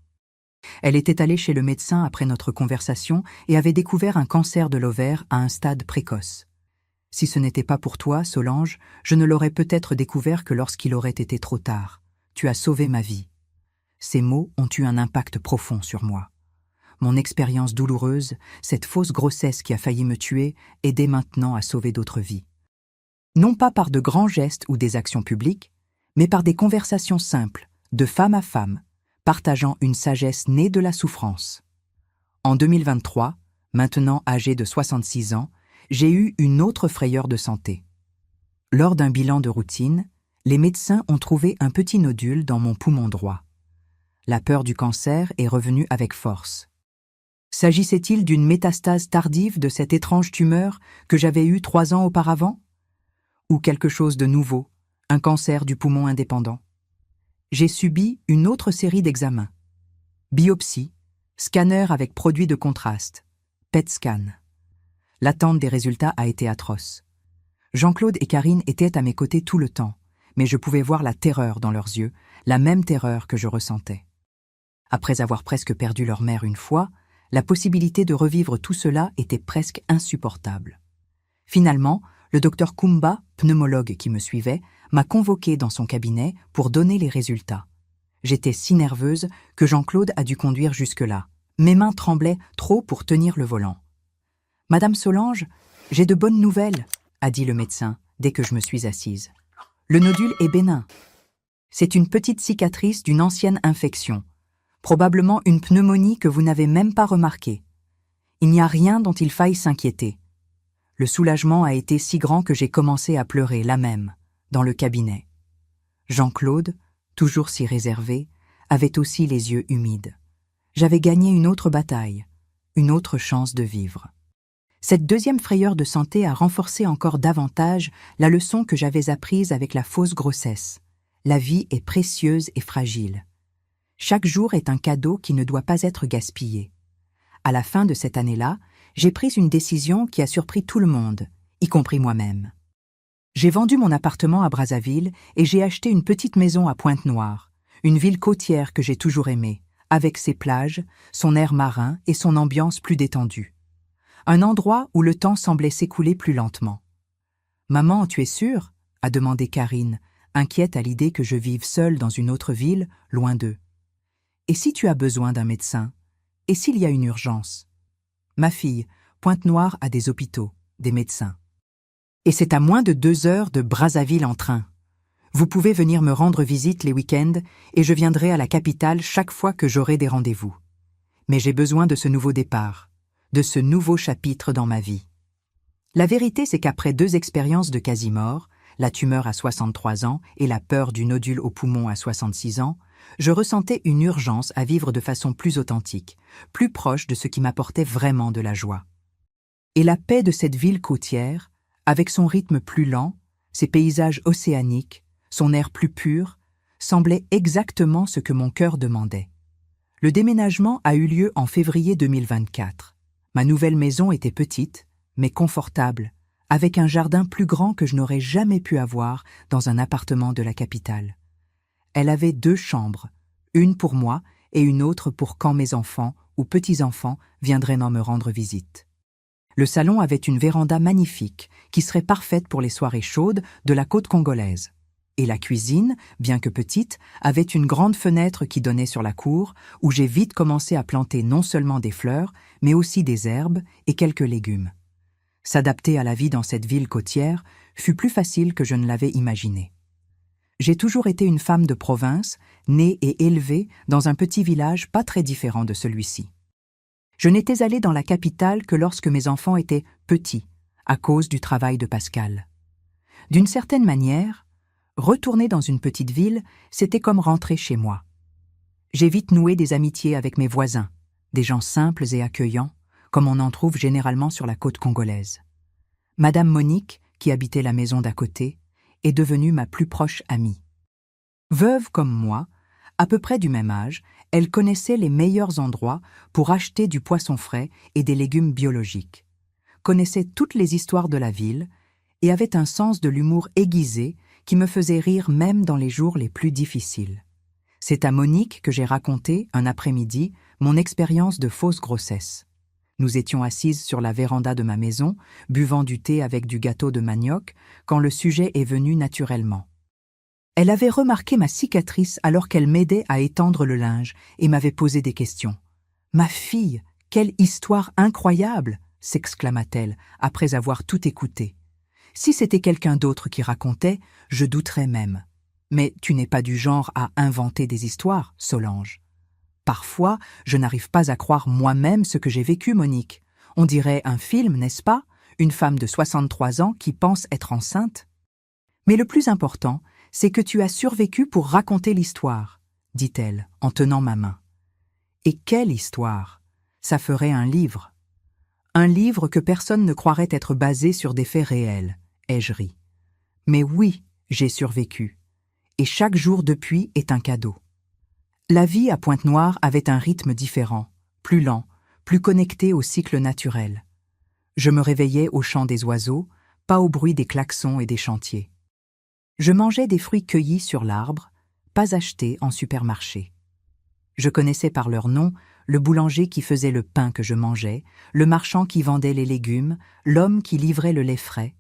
Elle était allée chez le médecin après notre conversation et avait découvert un cancer de l'ovaire à un stade précoce. Si ce n'était pas pour toi, Solange, je ne l'aurais peut-être découvert que lorsqu'il aurait été trop tard. Tu as sauvé ma vie. Ces mots ont eu un impact profond sur moi. Mon expérience douloureuse, cette fausse grossesse qui a failli me tuer, aidait maintenant à sauver d'autres vies. Non pas par de grands gestes ou des actions publiques, mais par des conversations simples, de femme à femme, partageant une sagesse née de la souffrance. En 2023, maintenant âgé de 66 ans, j'ai eu une autre frayeur de santé. Lors d'un bilan de routine, les médecins ont trouvé un petit nodule dans mon poumon droit. La peur du cancer est revenue avec force. S'agissait-il d'une métastase tardive de cette étrange tumeur que j'avais eue 3 ans auparavant? Ou quelque chose de nouveau, un cancer du poumon indépendant? J'ai subi une autre série d'examens. Biopsie, scanner avec produit de contraste, PET scan. L'attente des résultats a été atroce. Jean-Claude et Karine étaient à mes côtés tout le temps, mais je pouvais voir la terreur dans leurs yeux, la même terreur que je ressentais. Après avoir presque perdu leur mère une fois, la possibilité de revivre tout cela était presque insupportable. Finalement, le docteur Kumba, pneumologue qui me suivait, m'a convoqué dans son cabinet pour donner les résultats. J'étais si nerveuse que Jean-Claude a dû conduire jusque-là. Mes mains tremblaient trop pour tenir le volant. « Madame Solange, j'ai de bonnes nouvelles », a dit le médecin dès que je me suis assise. « Le nodule est bénin. C'est une petite cicatrice d'une ancienne infection, probablement une pneumonie que vous n'avez même pas remarquée. Il n'y a rien dont il faille s'inquiéter. » Le soulagement a été si grand que j'ai commencé à pleurer là même, dans le cabinet. Jean-Claude, toujours si réservé, avait aussi les yeux humides. J'avais gagné une autre bataille, une autre chance de vivre. Cette deuxième frayeur de santé a renforcé encore davantage la leçon que j'avais apprise avec la fausse grossesse. La vie est précieuse et fragile. Chaque jour est un cadeau qui ne doit pas être gaspillé. À la fin de cette année-là, j'ai pris une décision qui a surpris tout le monde, y compris moi-même. J'ai vendu mon appartement à Brazzaville et j'ai acheté une petite maison à Pointe-Noire, une ville côtière que j'ai toujours aimée, avec ses plages, son air marin et son ambiance plus détendue. Un endroit où le temps semblait s'écouler plus lentement. « Maman, tu es sûre ?» a demandé Karine, inquiète à l'idée que je vive seule dans une autre ville, loin d'eux. « Et si tu as besoin d'un médecin? Et s'il y a une urgence? » Ma fille, Pointe-Noire a des hôpitaux, des médecins. Et c'est à moins de 2 heures de Brazzaville en train. Vous pouvez venir me rendre visite les week-ends et je viendrai à la capitale chaque fois que j'aurai des rendez-vous. Mais j'ai besoin de ce nouveau départ, de ce nouveau chapitre dans ma vie. La vérité, c'est qu'après 2 expériences de quasi-mort, la tumeur à 63 ans et la peur du nodule au poumon à 66 ans, je ressentais une urgence à vivre de façon plus authentique, plus proche de ce qui m'apportait vraiment de la joie. Et la paix de cette ville côtière, avec son rythme plus lent, ses paysages océaniques, son air plus pur, semblait exactement ce que mon cœur demandait. Le déménagement a eu lieu en février 2024. Ma nouvelle maison était petite, mais confortable, avec un jardin plus grand que je n'aurais jamais pu avoir dans un appartement de la capitale. Elle avait 2 chambres, une pour moi et une autre pour quand mes enfants ou petits-enfants viendraient me rendre visite. Le salon avait une véranda magnifique qui serait parfaite pour les soirées chaudes de la côte congolaise. Et la cuisine, bien que petite, avait une grande fenêtre qui donnait sur la cour où j'ai vite commencé à planter non seulement des fleurs, mais aussi des herbes et quelques légumes. S'adapter à la vie dans cette ville côtière fut plus facile que je ne l'avais imaginé. J'ai toujours été une femme de province, née et élevée dans un petit village pas très différent de celui-ci. Je n'étais allée dans la capitale que lorsque mes enfants étaient petits, à cause du travail de Pascal. D'une certaine manière, retourner dans une petite ville, c'était comme rentrer chez moi. J'ai vite noué des amitiés avec mes voisins, des gens simples et accueillants, comme on en trouve généralement sur la côte congolaise. Madame Monique, qui habitait la maison d'à côté, est devenue ma plus proche amie. Veuve comme moi, à peu près du même âge, elle connaissait les meilleurs endroits pour acheter du poisson frais et des légumes biologiques, connaissait toutes les histoires de la ville et avait un sens de l'humour aiguisé qui me faisait rire même dans les jours les plus difficiles. C'est à Monique que j'ai raconté, un après-midi, mon expérience de fausse grossesse. Nous étions assises sur la véranda de ma maison, buvant du thé avec du gâteau de manioc, quand le sujet est venu naturellement. Elle avait remarqué ma cicatrice alors qu'elle m'aidait à étendre le linge et m'avait posé des questions. « Ma fille, Quelle histoire incroyable !» s'exclama-t-elle, après avoir tout écouté. « Si c'était quelqu'un d'autre qui racontait, je douterais même. Mais tu n'es pas du genre à inventer des histoires, Solange. Parfois, je n'arrive pas à croire moi-même ce que j'ai vécu, Monique. On dirait un film, n'est-ce pas? Une femme de 63 ans qui pense être enceinte. Mais le plus important, c'est que tu as survécu pour raconter l'histoire, dit-elle en tenant ma main. Et quelle histoire! Ça ferait un livre. Un livre que personne ne croirait être basé sur des faits réels, ai-je ri. Mais oui, j'ai survécu. Et chaque jour depuis est un cadeau. La vie à Pointe-Noire avait un rythme différent, plus lent, plus connecté au cycle naturel. Je me réveillais au chant des oiseaux, pas au bruit des klaxons et des chantiers. Je mangeais des fruits cueillis sur l'arbre, pas achetés en supermarché. Je connaissais par leur nom le boulanger qui faisait le pain que je mangeais, le marchand qui vendait les légumes, l'homme qui livrait le lait frais.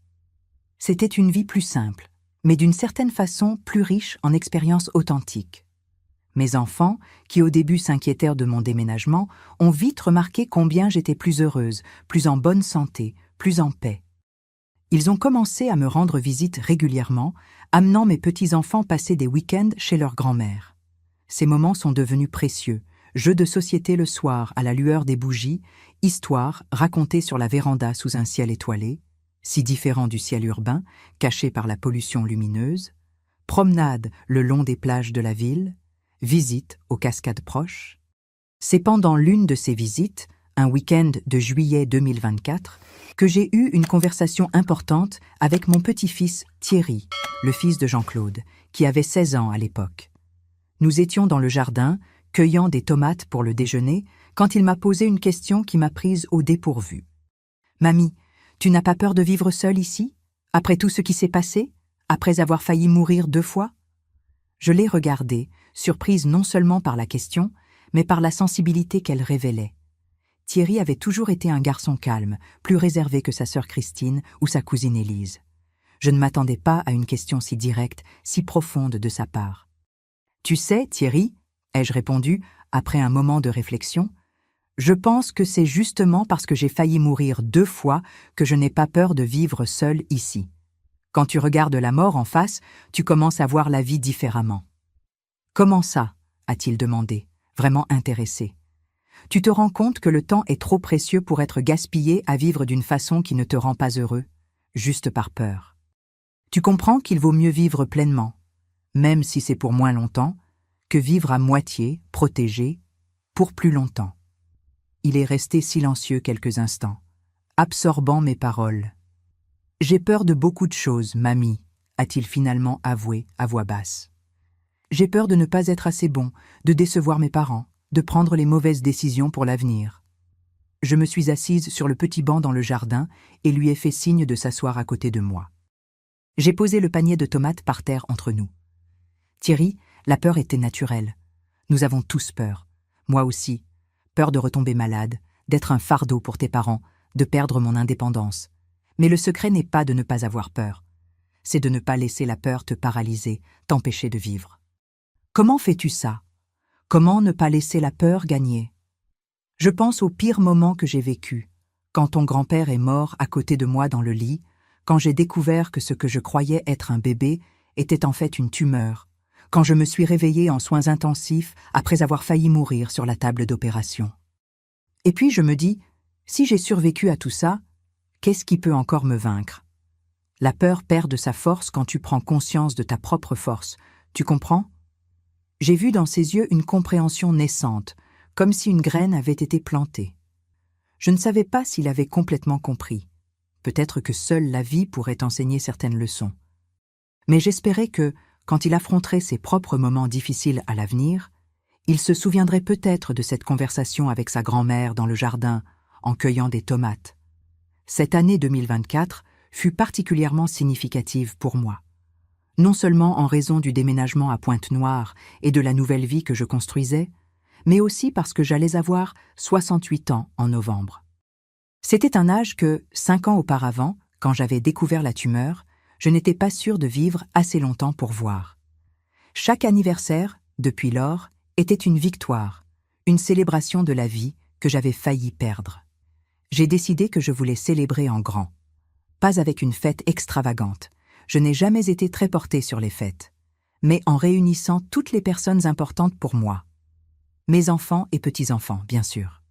C'était une vie plus simple, mais d'une certaine façon plus riche en expériences authentiques. Mes enfants, qui au début s'inquiétèrent de mon déménagement, ont vite remarqué combien j'étais plus heureuse, plus en bonne santé, plus en paix. Ils ont commencé à me rendre visite régulièrement, amenant mes petits-enfants passer des week-ends chez leur grand-mère. Ces moments sont devenus précieux, jeux de société le soir à la lueur des bougies, histoires racontées sur la véranda sous un ciel étoilé, si différent du ciel urbain, caché par la pollution lumineuse, promenades le long des plages de la ville, visites aux cascades proches. C'est pendant l'une de ces visites, un week-end de juillet 2024, que j'ai eu une conversation importante avec mon petit-fils Thierry, le fils de Jean-Claude, qui avait 16 ans à l'époque. Nous étions dans le jardin, cueillant des tomates pour le déjeuner, quand il m'a posé une question qui m'a prise au dépourvu. « Mamie, tu n'as pas peur de vivre seule ici, après tout ce qui s'est passé, après avoir failli mourir 2 fois ?» Je l'ai regardée, surprise non seulement par la question, mais par la sensibilité qu'elle révélait. Thierry avait toujours été un garçon calme, plus réservé que sa sœur Christine ou sa cousine Élise. Je ne m'attendais pas à une question si directe, si profonde de sa part. « Tu sais, Thierry, » ai-je répondu, après un moment de réflexion, « je pense que c'est justement parce que j'ai failli mourir 2 fois que je n'ai pas peur de vivre seule ici. Quand tu regardes la mort en face, tu commences à voir la vie différemment. » « Comment ça ?» a-t-il demandé, vraiment intéressé. « Tu te rends compte que le temps est trop précieux pour être gaspillé à vivre d'une façon qui ne te rend pas heureux, juste par peur. Tu comprends qu'il vaut mieux vivre pleinement, même si c'est pour moins longtemps, que vivre à moitié, protégé, pour plus longtemps. » Il est resté silencieux quelques instants, absorbant mes paroles. « J'ai peur de beaucoup de choses, mamie, » a-t-il finalement avoué à voix basse. J'ai peur de ne pas être assez bon, de décevoir mes parents, de prendre les mauvaises décisions pour l'avenir. Je me suis assise sur le petit banc dans le jardin et lui ai fait signe de s'asseoir à côté de moi. J'ai posé le panier de tomates par terre entre nous. Thierry, la peur était naturelle. Nous avons tous peur. Moi aussi. Peur de retomber malade, d'être un fardeau pour tes parents, de perdre mon indépendance. Mais le secret n'est pas de ne pas avoir peur. C'est de ne pas laisser la peur te paralyser, t'empêcher de vivre. Comment fais-tu ça? Comment ne pas laisser la peur gagner? Je pense au pire moment que j'ai vécu, quand ton grand-père est mort à côté de moi dans le lit, quand j'ai découvert que ce que je croyais être un bébé était en fait une tumeur, quand je me suis réveillée en soins intensifs après avoir failli mourir sur la table d'opération. Et puis je me dis, si j'ai survécu à tout ça, qu'est-ce qui peut encore me vaincre? La peur perd de sa force quand tu prends conscience de ta propre force, tu comprends? J'ai vu dans ses yeux une compréhension naissante, comme si une graine avait été plantée. Je ne savais pas s'il avait complètement compris. Peut-être que seule la vie pourrait enseigner certaines leçons. Mais j'espérais que, quand il affronterait ses propres moments difficiles à l'avenir, il se souviendrait peut-être de cette conversation avec sa grand-mère dans le jardin, en cueillant des tomates. Cette année 2024 fut particulièrement significative pour moi. Non seulement en raison du déménagement à Pointe-Noire et de la nouvelle vie que je construisais, mais aussi parce que j'allais avoir 68 ans en novembre. C'était un âge que, 5 ans auparavant, quand j'avais découvert la tumeur, je n'étais pas sûre de vivre assez longtemps pour voir. Chaque anniversaire, depuis lors, était une victoire, une célébration de la vie que j'avais failli perdre. J'ai décidé que je voulais célébrer en grand. Pas avec une fête extravagante. Je n'ai jamais été très portée sur les fêtes. Mais en réunissant toutes les personnes importantes pour moi. Mes enfants et petits-enfants, bien sûr.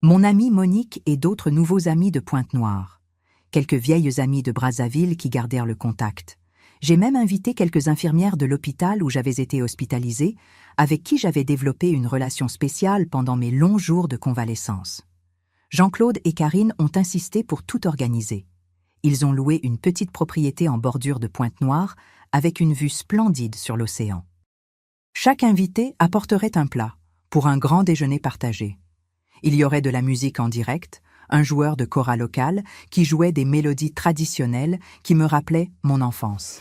Mon amie Monique et d'autres nouveaux amis de Pointe-Noire. Quelques vieilles amies de Brazzaville qui gardèrent le contact. J'ai même invité quelques infirmières de l'hôpital où j'avais été hospitalisée, avec qui j'avais développé une relation spéciale pendant mes longs jours de convalescence. Jean-Claude et Karine ont insisté pour tout organiser. Ils ont loué une petite propriété en bordure de Pointe-Noire avec une vue splendide sur l'océan. Chaque invité apporterait un plat pour un grand déjeuner partagé. Il y aurait de la musique en direct, un joueur de kora local qui jouait des mélodies traditionnelles qui me rappelaient mon enfance.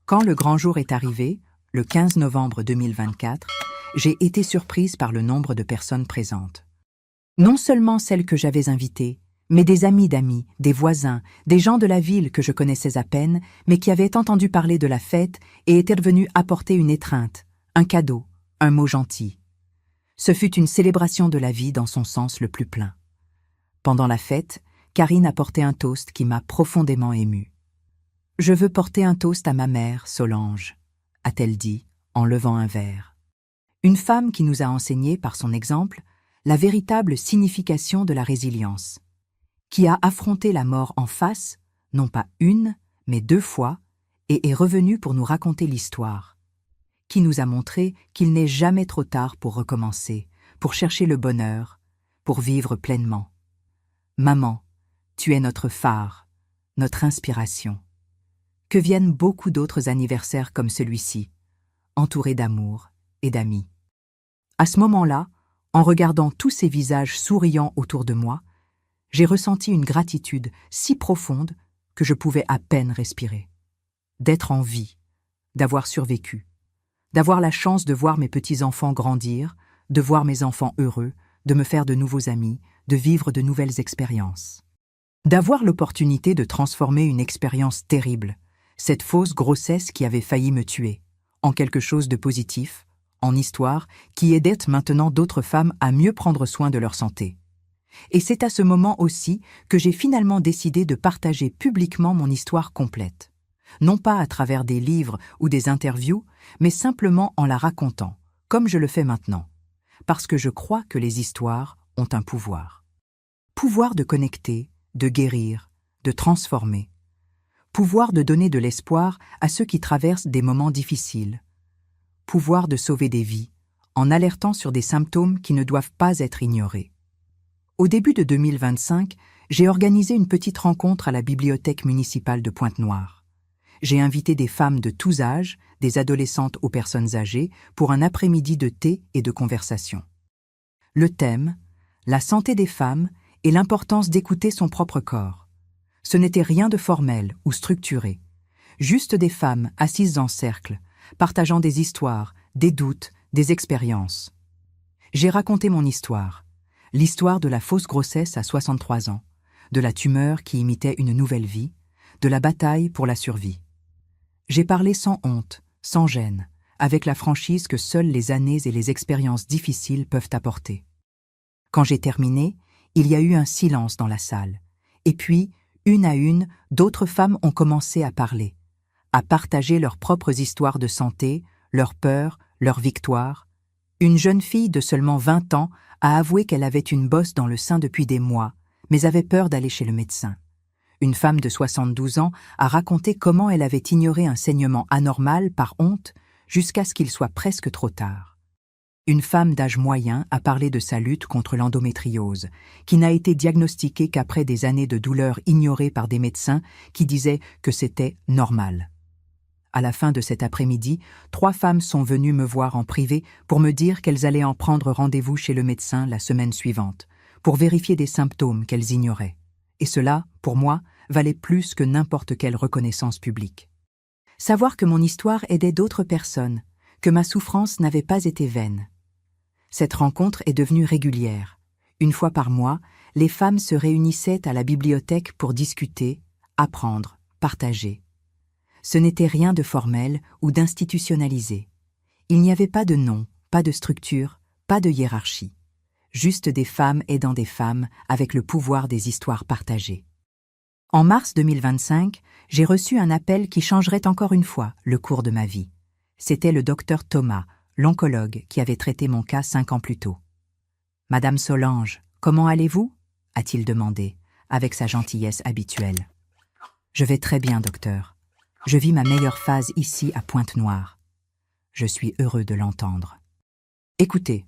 Quand le grand jour est arrivé, le 15 novembre 2024, j'ai été surprise par le nombre de personnes présentes. Non seulement celles que j'avais invitées, mais des amis d'amis, des voisins, des gens de la ville que je connaissais à peine, mais qui avaient entendu parler de la fête et étaient venus apporter une étreinte, un cadeau, un mot gentil. Ce fut une célébration de la vie dans son sens le plus plein. Pendant la fête, Karine a porté un toast qui m'a profondément émue. « Je veux porter un toast à ma mère, Solange », a-t-elle dit, en levant un verre. Une femme qui nous a enseigné, par son exemple, la véritable signification de la résilience, qui a affronté la mort en face, non pas une, mais 2 fois, et est revenue pour nous raconter l'histoire, qui nous a montré qu'il n'est jamais trop tard pour recommencer, pour chercher le bonheur, pour vivre pleinement. Maman, tu es notre phare, notre inspiration. Que viennent beaucoup d'autres anniversaires comme celui-ci, entourés d'amour et d'amis. À ce moment-là, en regardant tous ces visages souriants autour de moi, j'ai ressenti une gratitude si profonde que je pouvais à peine respirer. D'être en vie, d'avoir survécu, d'avoir la chance de voir mes petits-enfants grandir, de voir mes enfants heureux, de me faire de nouveaux amis, de vivre de nouvelles expériences. D'avoir l'opportunité de transformer une expérience terrible, cette fausse grossesse qui avait failli me tuer, en quelque chose de positif, en histoire qui aidait maintenant d'autres femmes à mieux prendre soin de leur santé. Et c'est à ce moment aussi que j'ai finalement décidé de partager publiquement mon histoire complète. Non pas à travers des livres ou des interviews, mais simplement en la racontant, comme je le fais maintenant. Parce que je crois que les histoires ont un pouvoir. Pouvoir de connecter, de guérir, de transformer. Pouvoir de donner de l'espoir à ceux qui traversent des moments difficiles. Pouvoir de sauver des vies, en alertant sur des symptômes qui ne doivent pas être ignorés. Au début de 2025, j'ai organisé une petite rencontre à la bibliothèque municipale de Pointe-Noire. J'ai invité des femmes de tous âges, des adolescentes aux personnes âgées, pour un après-midi de thé et de conversation. Le thème, la santé des femmes et l'importance d'écouter son propre corps. Ce n'était rien de formel ou structuré, juste des femmes assises en cercle, partageant des histoires, des doutes, des expériences. J'ai raconté mon histoire, l'histoire de la fausse grossesse à 63 ans, de la tumeur qui imitait une nouvelle vie, de la bataille pour la survie. J'ai parlé sans honte, sans gêne, avec la franchise que seules les années et les expériences difficiles peuvent apporter. Quand j'ai terminé, il y a eu un silence dans la salle. Et puis, une à une, d'autres femmes ont commencé à parler, à partager leurs propres histoires de santé, leurs peurs, leurs victoires. Une jeune fille de seulement 20 ans a avoué qu'elle avait une bosse dans le sein depuis des mois, mais avait peur d'aller chez le médecin. Une femme de 72 ans a raconté comment elle avait ignoré un saignement anormal par honte jusqu'à ce qu'il soit presque trop tard. Une femme d'âge moyen a parlé de sa lutte contre l'endométriose, qui n'a été diagnostiquée qu'après des années de douleurs ignorées par des médecins qui disaient que c'était normal. À la fin de cet après-midi, 3 femmes sont venues me voir en privé pour me dire qu'elles allaient en prendre rendez-vous chez le médecin la semaine suivante, pour vérifier des symptômes qu'elles ignoraient. Et cela, pour moi, valait plus que n'importe quelle reconnaissance publique. Savoir que mon histoire aidait d'autres personnes, que ma souffrance n'avait pas été vaine. Cette rencontre est devenue régulière. Une fois par mois, les femmes se réunissaient à la bibliothèque pour discuter, apprendre, partager. Ce n'était rien de formel ou d'institutionnalisé. Il n'y avait pas de nom, pas de structure, pas de hiérarchie. juste des femmes aidant des femmes avec le pouvoir des histoires partagées. En mars 2025, j'ai reçu un appel qui changerait encore une fois le cours de ma vie. C'était le docteur Thomas, l'oncologue qui avait traité mon cas 5 ans plus tôt. « Madame Solange, comment allez-vous » a-t-il demandé, avec sa gentillesse habituelle. « Je vais très bien, docteur. Je vis ma meilleure phase ici à Pointe-Noire. Je suis heureux de l'entendre. Écoutez,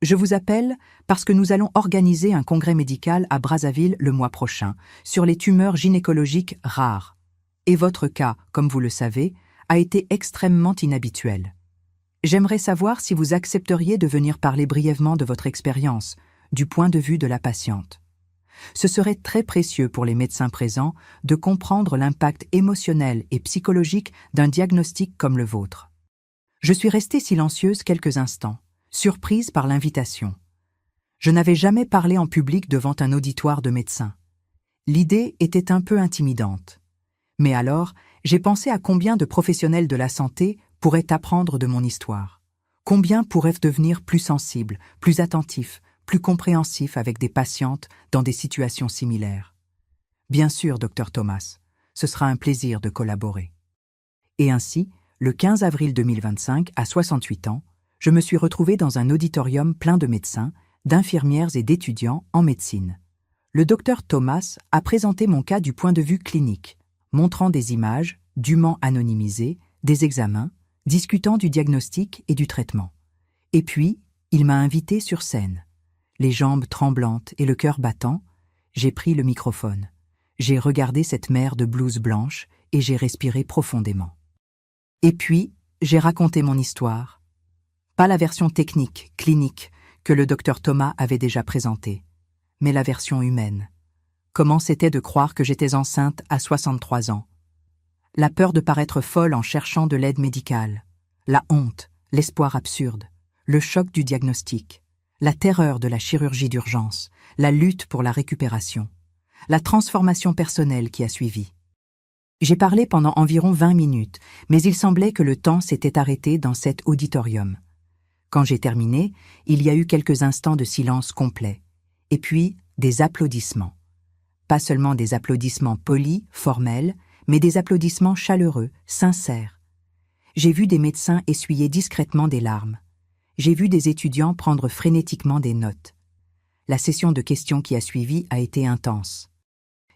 je vous appelle parce que nous allons organiser un congrès médical à Brazzaville le mois prochain sur les tumeurs gynécologiques rares. Et votre cas, comme vous le savez, a été extrêmement inhabituel. J'aimerais savoir si vous accepteriez de venir parler brièvement de votre expérience, du point de vue de la patiente. Ce serait très précieux pour les médecins présents de comprendre l'impact émotionnel et psychologique d'un diagnostic comme le vôtre. Je suis restée silencieuse quelques instants, surprise par l'invitation. Je n'avais jamais parlé en public devant un auditoire de médecins. L'idée était un peu intimidante. Mais alors, j'ai pensé à combien de professionnels de la santé pourraient apprendre de mon histoire. Combien pourraient devenir plus sensibles, plus attentifs, plus compréhensifs avec des patientes dans des situations similaires. Bien sûr, Dr Thomas, ce sera un plaisir de collaborer. Et ainsi, le 15 avril 2025, à 68 ans, je me suis retrouvée dans un auditorium plein de médecins, d'infirmières et d'étudiants en médecine. Le Dr Thomas a présenté mon cas du point de vue clinique, montrant des images, dûment anonymisées, des examens, discutant du diagnostic et du traitement. Et puis, il m'a invitée sur scène. Les jambes tremblantes et le cœur battant, j'ai pris le microphone. J'ai regardé cette mer de blouse blanche et j'ai respiré profondément. Et puis, j'ai raconté mon histoire. Pas la version technique, clinique, que le docteur Thomas avait déjà présentée, mais la version humaine. Comment c'était de croire que j'étais enceinte à 63 ans. La peur de paraître folle en cherchant de l'aide médicale, la honte, l'espoir absurde, le choc du diagnostic, la terreur de la chirurgie d'urgence, la lutte pour la récupération, la transformation personnelle qui a suivi. J'ai parlé pendant environ 20 minutes, mais il semblait que le temps s'était arrêté dans cet auditorium. Quand j'ai terminé, il y a eu quelques instants de silence complet, et puis des applaudissements. Pas seulement des applaudissements polis, formels, mais des applaudissements chaleureux, sincères. J'ai vu des médecins essuyer discrètement des larmes. J'ai vu des étudiants prendre frénétiquement des notes. La session de questions qui a suivi a été intense.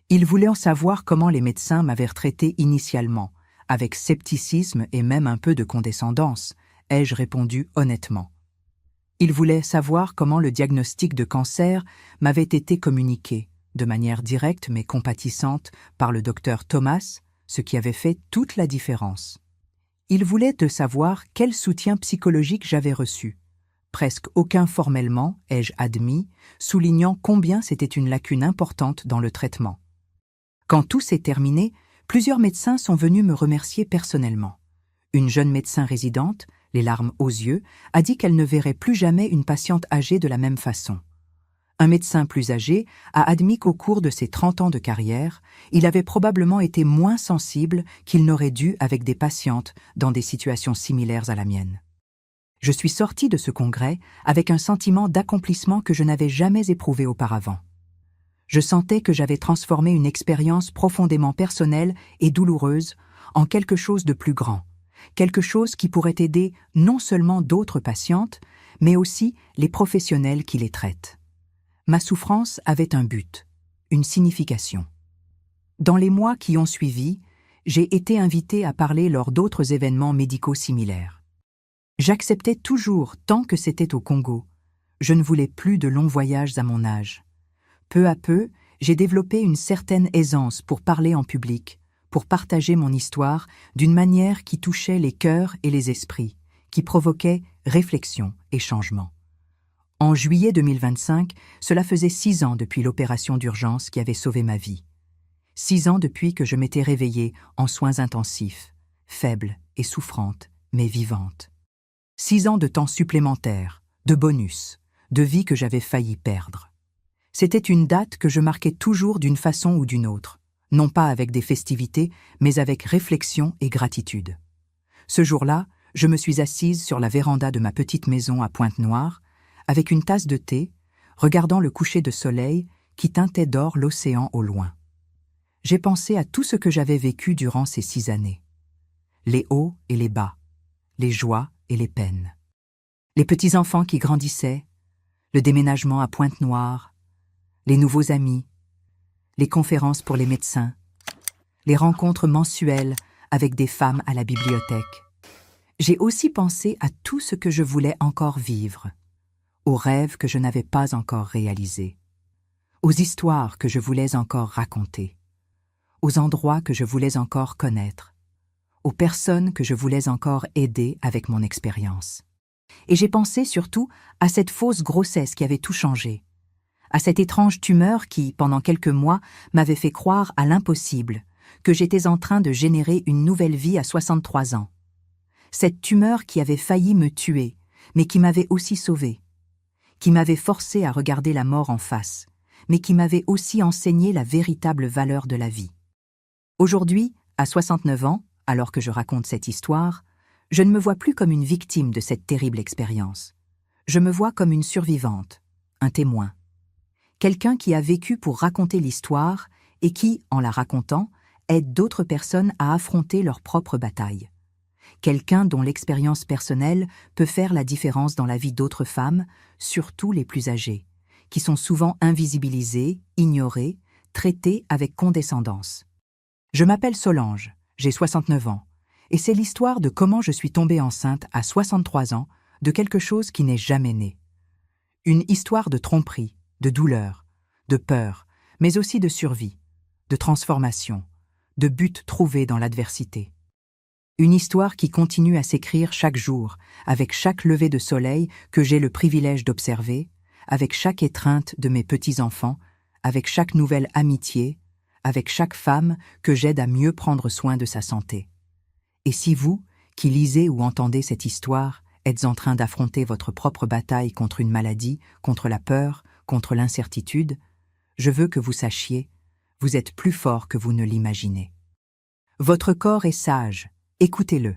Ils voulaient en savoir comment les médecins m'avaient traité initialement, avec scepticisme et même un peu de condescendance, ai-je répondu honnêtement. Ils voulaient savoir comment le diagnostic de cancer m'avait été communiqué, de manière directe mais compatissante, par le docteur Thomas, ce qui avait fait toute la différence. Ils voulaient de savoir quel soutien psychologique j'avais reçu. Presque aucun formellement, ai-je admis, soulignant combien c'était une lacune importante dans le traitement. Quand tout s'est terminé, plusieurs médecins sont venus me remercier personnellement. Une jeune médecin résidente, les larmes aux yeux, a dit qu'elle ne verrait plus jamais une patiente âgée de la même façon. Un médecin plus âgé a admis qu'au cours de ses 30 ans de carrière, il avait probablement été moins sensible qu'il n'aurait dû avec des patientes dans des situations similaires à la mienne. Je suis sortie de ce congrès avec un sentiment d'accomplissement que je n'avais jamais éprouvé auparavant. Je sentais que j'avais transformé une expérience profondément personnelle et douloureuse en quelque chose de plus grand, quelque chose qui pourrait aider non seulement d'autres patientes, mais aussi les professionnels qui les traitent. Ma souffrance avait un but, une signification. Dans les mois qui ont suivi, j'ai été invitée à parler lors d'autres événements médicaux similaires. J'acceptais toujours tant que c'était au Congo. Je ne voulais plus de longs voyages à mon âge. Peu à peu, j'ai développé une certaine aisance pour parler en public, pour partager mon histoire d'une manière qui touchait les cœurs et les esprits, qui provoquait réflexion et changement. En juillet 2025, cela faisait 6 ans depuis l'opération d'urgence qui avait sauvé ma vie. 6 ans depuis que je m'étais réveillée en soins intensifs, faible et souffrante, mais vivante. 6 ans de temps supplémentaire, de bonus, de vie que j'avais failli perdre. C'était une date que je marquais toujours d'une façon ou d'une autre, non pas avec des festivités, mais avec réflexion et gratitude. Ce jour-là, je me suis assise sur la véranda de ma petite maison à Pointe-Noire, avec une tasse de thé, regardant le coucher de soleil qui teintait d'or l'océan au loin. J'ai pensé à tout ce que j'avais vécu durant ces 6 années. Les hauts et les bas, les joies et les peines. Les petits-enfants qui grandissaient, le déménagement à Pointe-Noire, les nouveaux amis, les conférences pour les médecins, les rencontres mensuelles avec des femmes à la bibliothèque. J'ai aussi pensé à tout ce que je voulais encore vivre, aux rêves que je n'avais pas encore réalisés, aux histoires que je voulais encore raconter, aux endroits que je voulais encore connaître, aux personnes que je voulais encore aider avec mon expérience. Et j'ai pensé surtout à cette fausse grossesse qui avait tout changé, à cette étrange tumeur qui, pendant quelques mois, m'avait fait croire à l'impossible, que j'étais en train de générer une nouvelle vie à 63 ans. Cette tumeur qui avait failli me tuer, mais qui m'avait aussi sauvée, qui m'avait forcé à regarder la mort en face, mais qui m'avait aussi enseigné la véritable valeur de la vie. Aujourd'hui, à 69 ans, alors que je raconte cette histoire, je ne me vois plus comme une victime de cette terrible expérience. Je me vois comme une survivante, un témoin. Quelqu'un qui a vécu pour raconter l'histoire et qui, en la racontant, aide d'autres personnes à affronter leur propre bataille. Quelqu'un dont l'expérience personnelle peut faire la différence dans la vie d'autres femmes, surtout les plus âgées, qui sont souvent invisibilisées, ignorées, traitées avec condescendance. Je m'appelle Solange, j'ai 69 ans, et c'est l'histoire de comment je suis tombée enceinte à 63 ans de quelque chose qui n'est jamais né. Une histoire de tromperie, de douleur, de peur, mais aussi de survie, de transformation, de but trouvé dans l'adversité. Une histoire qui continue à s'écrire chaque jour, avec chaque lever de soleil que j'ai le privilège d'observer, avec chaque étreinte de mes petits-enfants, avec chaque nouvelle amitié, avec chaque femme que j'aide à mieux prendre soin de sa santé. Et si vous, qui lisez ou entendez cette histoire, êtes en train d'affronter votre propre bataille contre une maladie, contre la peur, contre l'incertitude, je veux que vous sachiez, vous êtes plus fort que vous ne l'imaginez. Votre corps est sage, écoutez-le.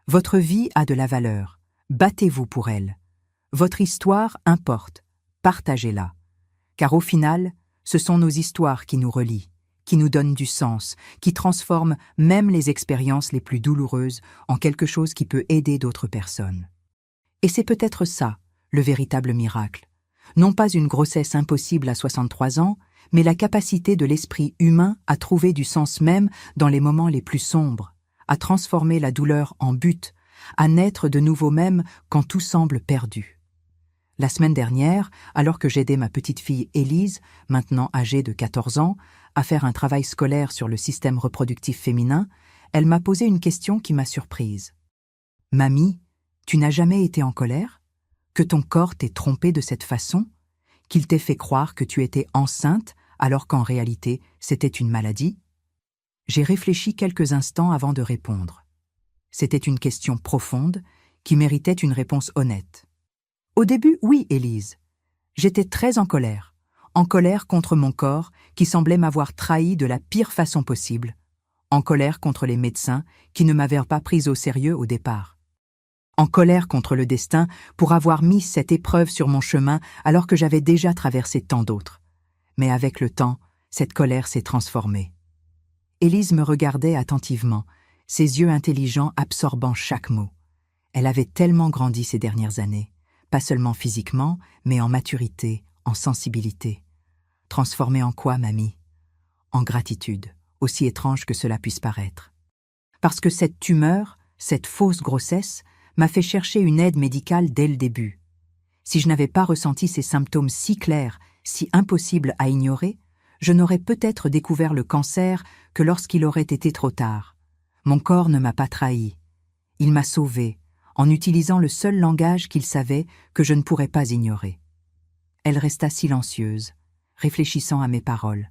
Votre vie a de la valeur, battez-vous pour elle. Votre histoire importe, partagez-la. Car au final, ce sont nos histoires qui nous relient, qui nous donnent du sens, qui transforment même les expériences les plus douloureuses en quelque chose qui peut aider d'autres personnes. Et c'est peut-être ça, le véritable miracle. Non pas une grossesse impossible à 63 ans, mais la capacité de l'esprit humain à trouver du sens même dans les moments les plus sombres, à transformer la douleur en but, à naître de nouveau même quand tout semble perdu. La semaine dernière, alors que j'aidais ma petite fille Élise, maintenant âgée de 14 ans, à faire un travail scolaire sur le système reproductif féminin, elle m'a posé une question qui m'a surprise. « Mamie, tu n'as jamais été en colère ? Que ton corps t'ait trompé de cette façon ? Qu'il t'ait fait croire que tu étais enceinte alors qu'en réalité c'était une maladie ?» J'ai réfléchi quelques instants avant de répondre. C'était une question profonde qui méritait une réponse honnête. Au début, oui, Élise. J'étais très en colère contre mon corps qui semblait m'avoir trahi de la pire façon possible, en colère contre les médecins qui ne m'avaient pas prise au sérieux au départ, en colère contre le destin pour avoir mis cette épreuve sur mon chemin alors que j'avais déjà traversé tant d'autres. Mais avec le temps, cette colère s'est transformée. Élise me regardait attentivement, ses yeux intelligents absorbant chaque mot. Elle avait tellement grandi ces dernières années. Pas seulement physiquement, mais en maturité, en sensibilité. Transformée en quoi, mamie ? En gratitude, aussi étrange que cela puisse paraître. Parce que cette tumeur, cette fausse grossesse, m'a fait chercher une aide médicale dès le début. Si je n'avais pas ressenti ces symptômes si clairs, si impossibles à ignorer, je n'aurais peut-être découvert le cancer que lorsqu'il aurait été trop tard. Mon corps ne m'a pas trahi. Il m'a sauvée, en utilisant le seul langage qu'il savait que je ne pourrais pas ignorer. Elle resta silencieuse, réfléchissant à mes paroles.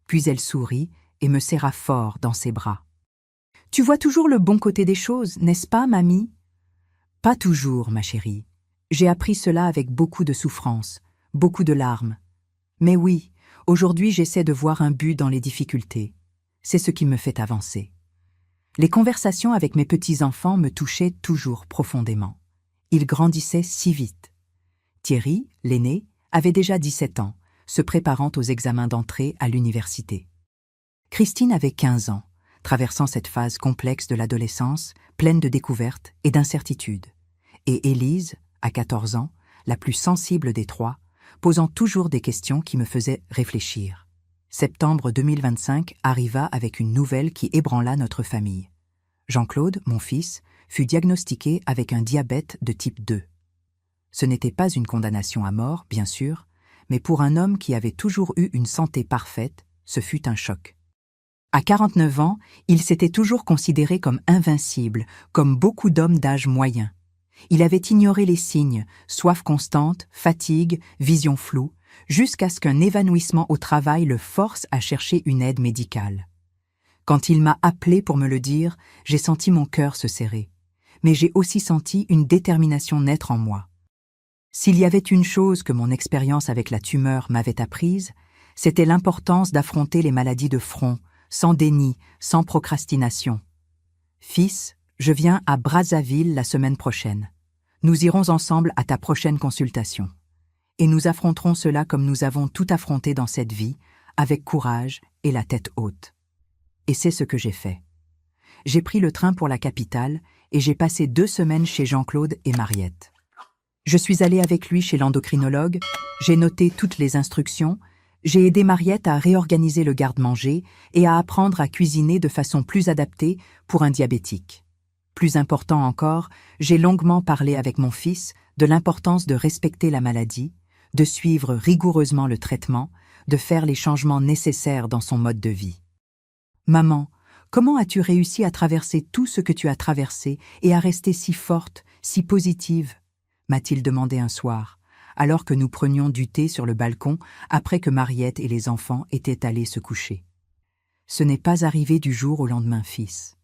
Puis elle sourit et me serra fort dans ses bras. « Tu vois toujours le bon côté des choses, n'est-ce pas, mamie ?»« Pas toujours, ma chérie. J'ai appris cela avec beaucoup de souffrance, beaucoup de larmes. Mais oui, aujourd'hui j'essaie de voir un but dans les difficultés. C'est ce qui me fait avancer. » Les conversations avec mes petits-enfants me touchaient toujours profondément. Ils grandissaient si vite. Thierry, l'aîné, avait déjà 17 ans, se préparant aux examens d'entrée à l'université. Christine avait 15 ans, traversant cette phase complexe de l'adolescence, pleine de découvertes et d'incertitudes. Et Élise, à 14 ans, la plus sensible des trois, posant toujours des questions qui me faisaient réfléchir. Septembre 2025 arriva avec une nouvelle qui ébranla notre famille. Jean-Claude, mon fils, fut diagnostiqué avec un diabète de type 2. Ce n'était pas une condamnation à mort, bien sûr, mais pour un homme qui avait toujours eu une santé parfaite, ce fut un choc. À 49 ans, il s'était toujours considéré comme invincible, comme beaucoup d'hommes d'âge moyen. Il avait ignoré les signes, soif constante, fatigue, vision floue, jusqu'à ce qu'un évanouissement au travail le force à chercher une aide médicale. Quand il m'a appelé pour me le dire, j'ai senti mon cœur se serrer. Mais j'ai aussi senti une détermination naître en moi. S'il y avait une chose que mon expérience avec la tumeur m'avait apprise, c'était l'importance d'affronter les maladies de front, sans déni, sans procrastination. Fils, je viens à Brazzaville la semaine prochaine. Nous irons ensemble à ta prochaine consultation. Et nous affronterons cela comme nous avons tout affronté dans cette vie, avec courage et la tête haute. Et c'est ce que j'ai fait. J'ai pris le train pour la capitale et j'ai passé 2 semaines chez Jean-Claude et Mariette. Je suis allée avec lui chez l'endocrinologue, j'ai noté toutes les instructions, j'ai aidé Mariette à réorganiser le garde-manger et à apprendre à cuisiner de façon plus adaptée pour un diabétique. Plus important encore, j'ai longuement parlé avec mon fils de l'importance de respecter la maladie, de suivre rigoureusement le traitement, de faire les changements nécessaires dans son mode de vie. « Maman, comment as-tu réussi à traverser tout ce que tu as traversé et à rester si forte, si positive ?» m'a-t-il demandé un soir, alors que nous prenions du thé sur le balcon après que Mariette et les enfants étaient allés se coucher. Ce n'est pas arrivé du jour au lendemain, fils.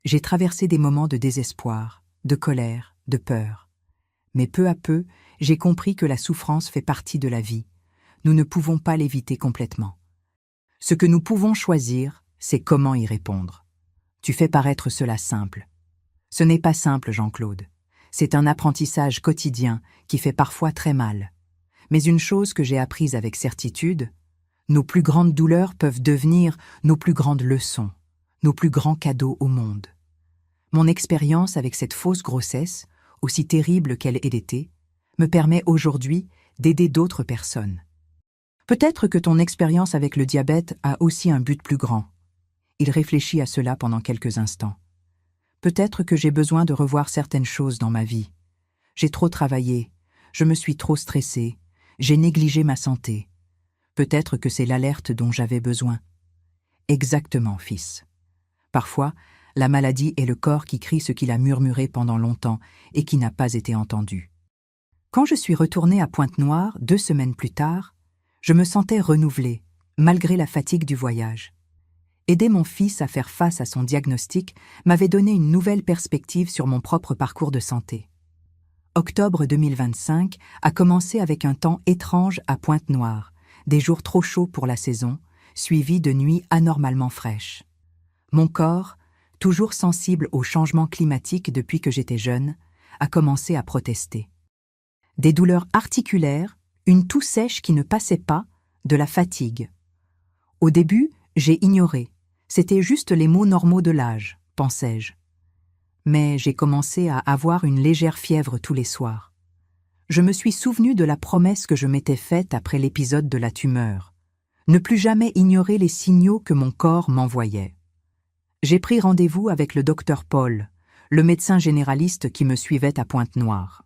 J'ai traversé des moments de désespoir, de colère, de peur. Mais peu à peu, j'ai compris que la souffrance fait partie de la vie. Nous ne pouvons pas l'éviter complètement. Ce que nous pouvons choisir, c'est comment y répondre. Tu fais paraître cela simple. Ce n'est pas simple, Jean-Claude. C'est un apprentissage quotidien qui fait parfois très mal. Mais une chose que j'ai apprise avec certitude, nos plus grandes douleurs peuvent devenir nos plus grandes leçons, nos plus grands cadeaux au monde. Mon expérience avec cette fausse grossesse, aussi terrible qu'elle ait été, me permet aujourd'hui d'aider d'autres personnes. Peut-être que ton expérience avec le diabète a aussi un but plus grand. Il réfléchit à cela pendant quelques instants. Peut-être que j'ai besoin de revoir certaines choses dans ma vie. J'ai trop travaillé, je me suis trop stressée, j'ai négligé ma santé. Peut-être que c'est l'alerte dont j'avais besoin. Exactement, fils. Parfois, la maladie est le corps qui crie ce qu'il a murmuré pendant longtemps et qui n'a pas été entendu. Quand je suis retournée à Pointe-Noire 2 semaines plus tard, je me sentais renouvelée, malgré la fatigue du voyage. Aider mon fils à faire face à son diagnostic m'avait donné une nouvelle perspective sur mon propre parcours de santé. Octobre 2025 a commencé avec un temps étrange à Pointe-Noire, des jours trop chauds pour la saison, suivis de nuits anormalement fraîches. Mon corps, toujours sensible aux changements climatiques depuis que j'étais jeune, a commencé à protester. Des douleurs articulaires, une toux sèche qui ne passait pas, de la fatigue. Au début, j'ai ignoré. C'était juste les maux normaux de l'âge, pensais-je. Mais j'ai commencé à avoir une légère fièvre tous les soirs. Je me suis souvenu de la promesse que je m'étais faite après l'épisode de la tumeur. Ne plus jamais ignorer les signaux que mon corps m'envoyait. J'ai pris rendez-vous avec le docteur Paul, le médecin généraliste qui me suivait à Pointe-Noire.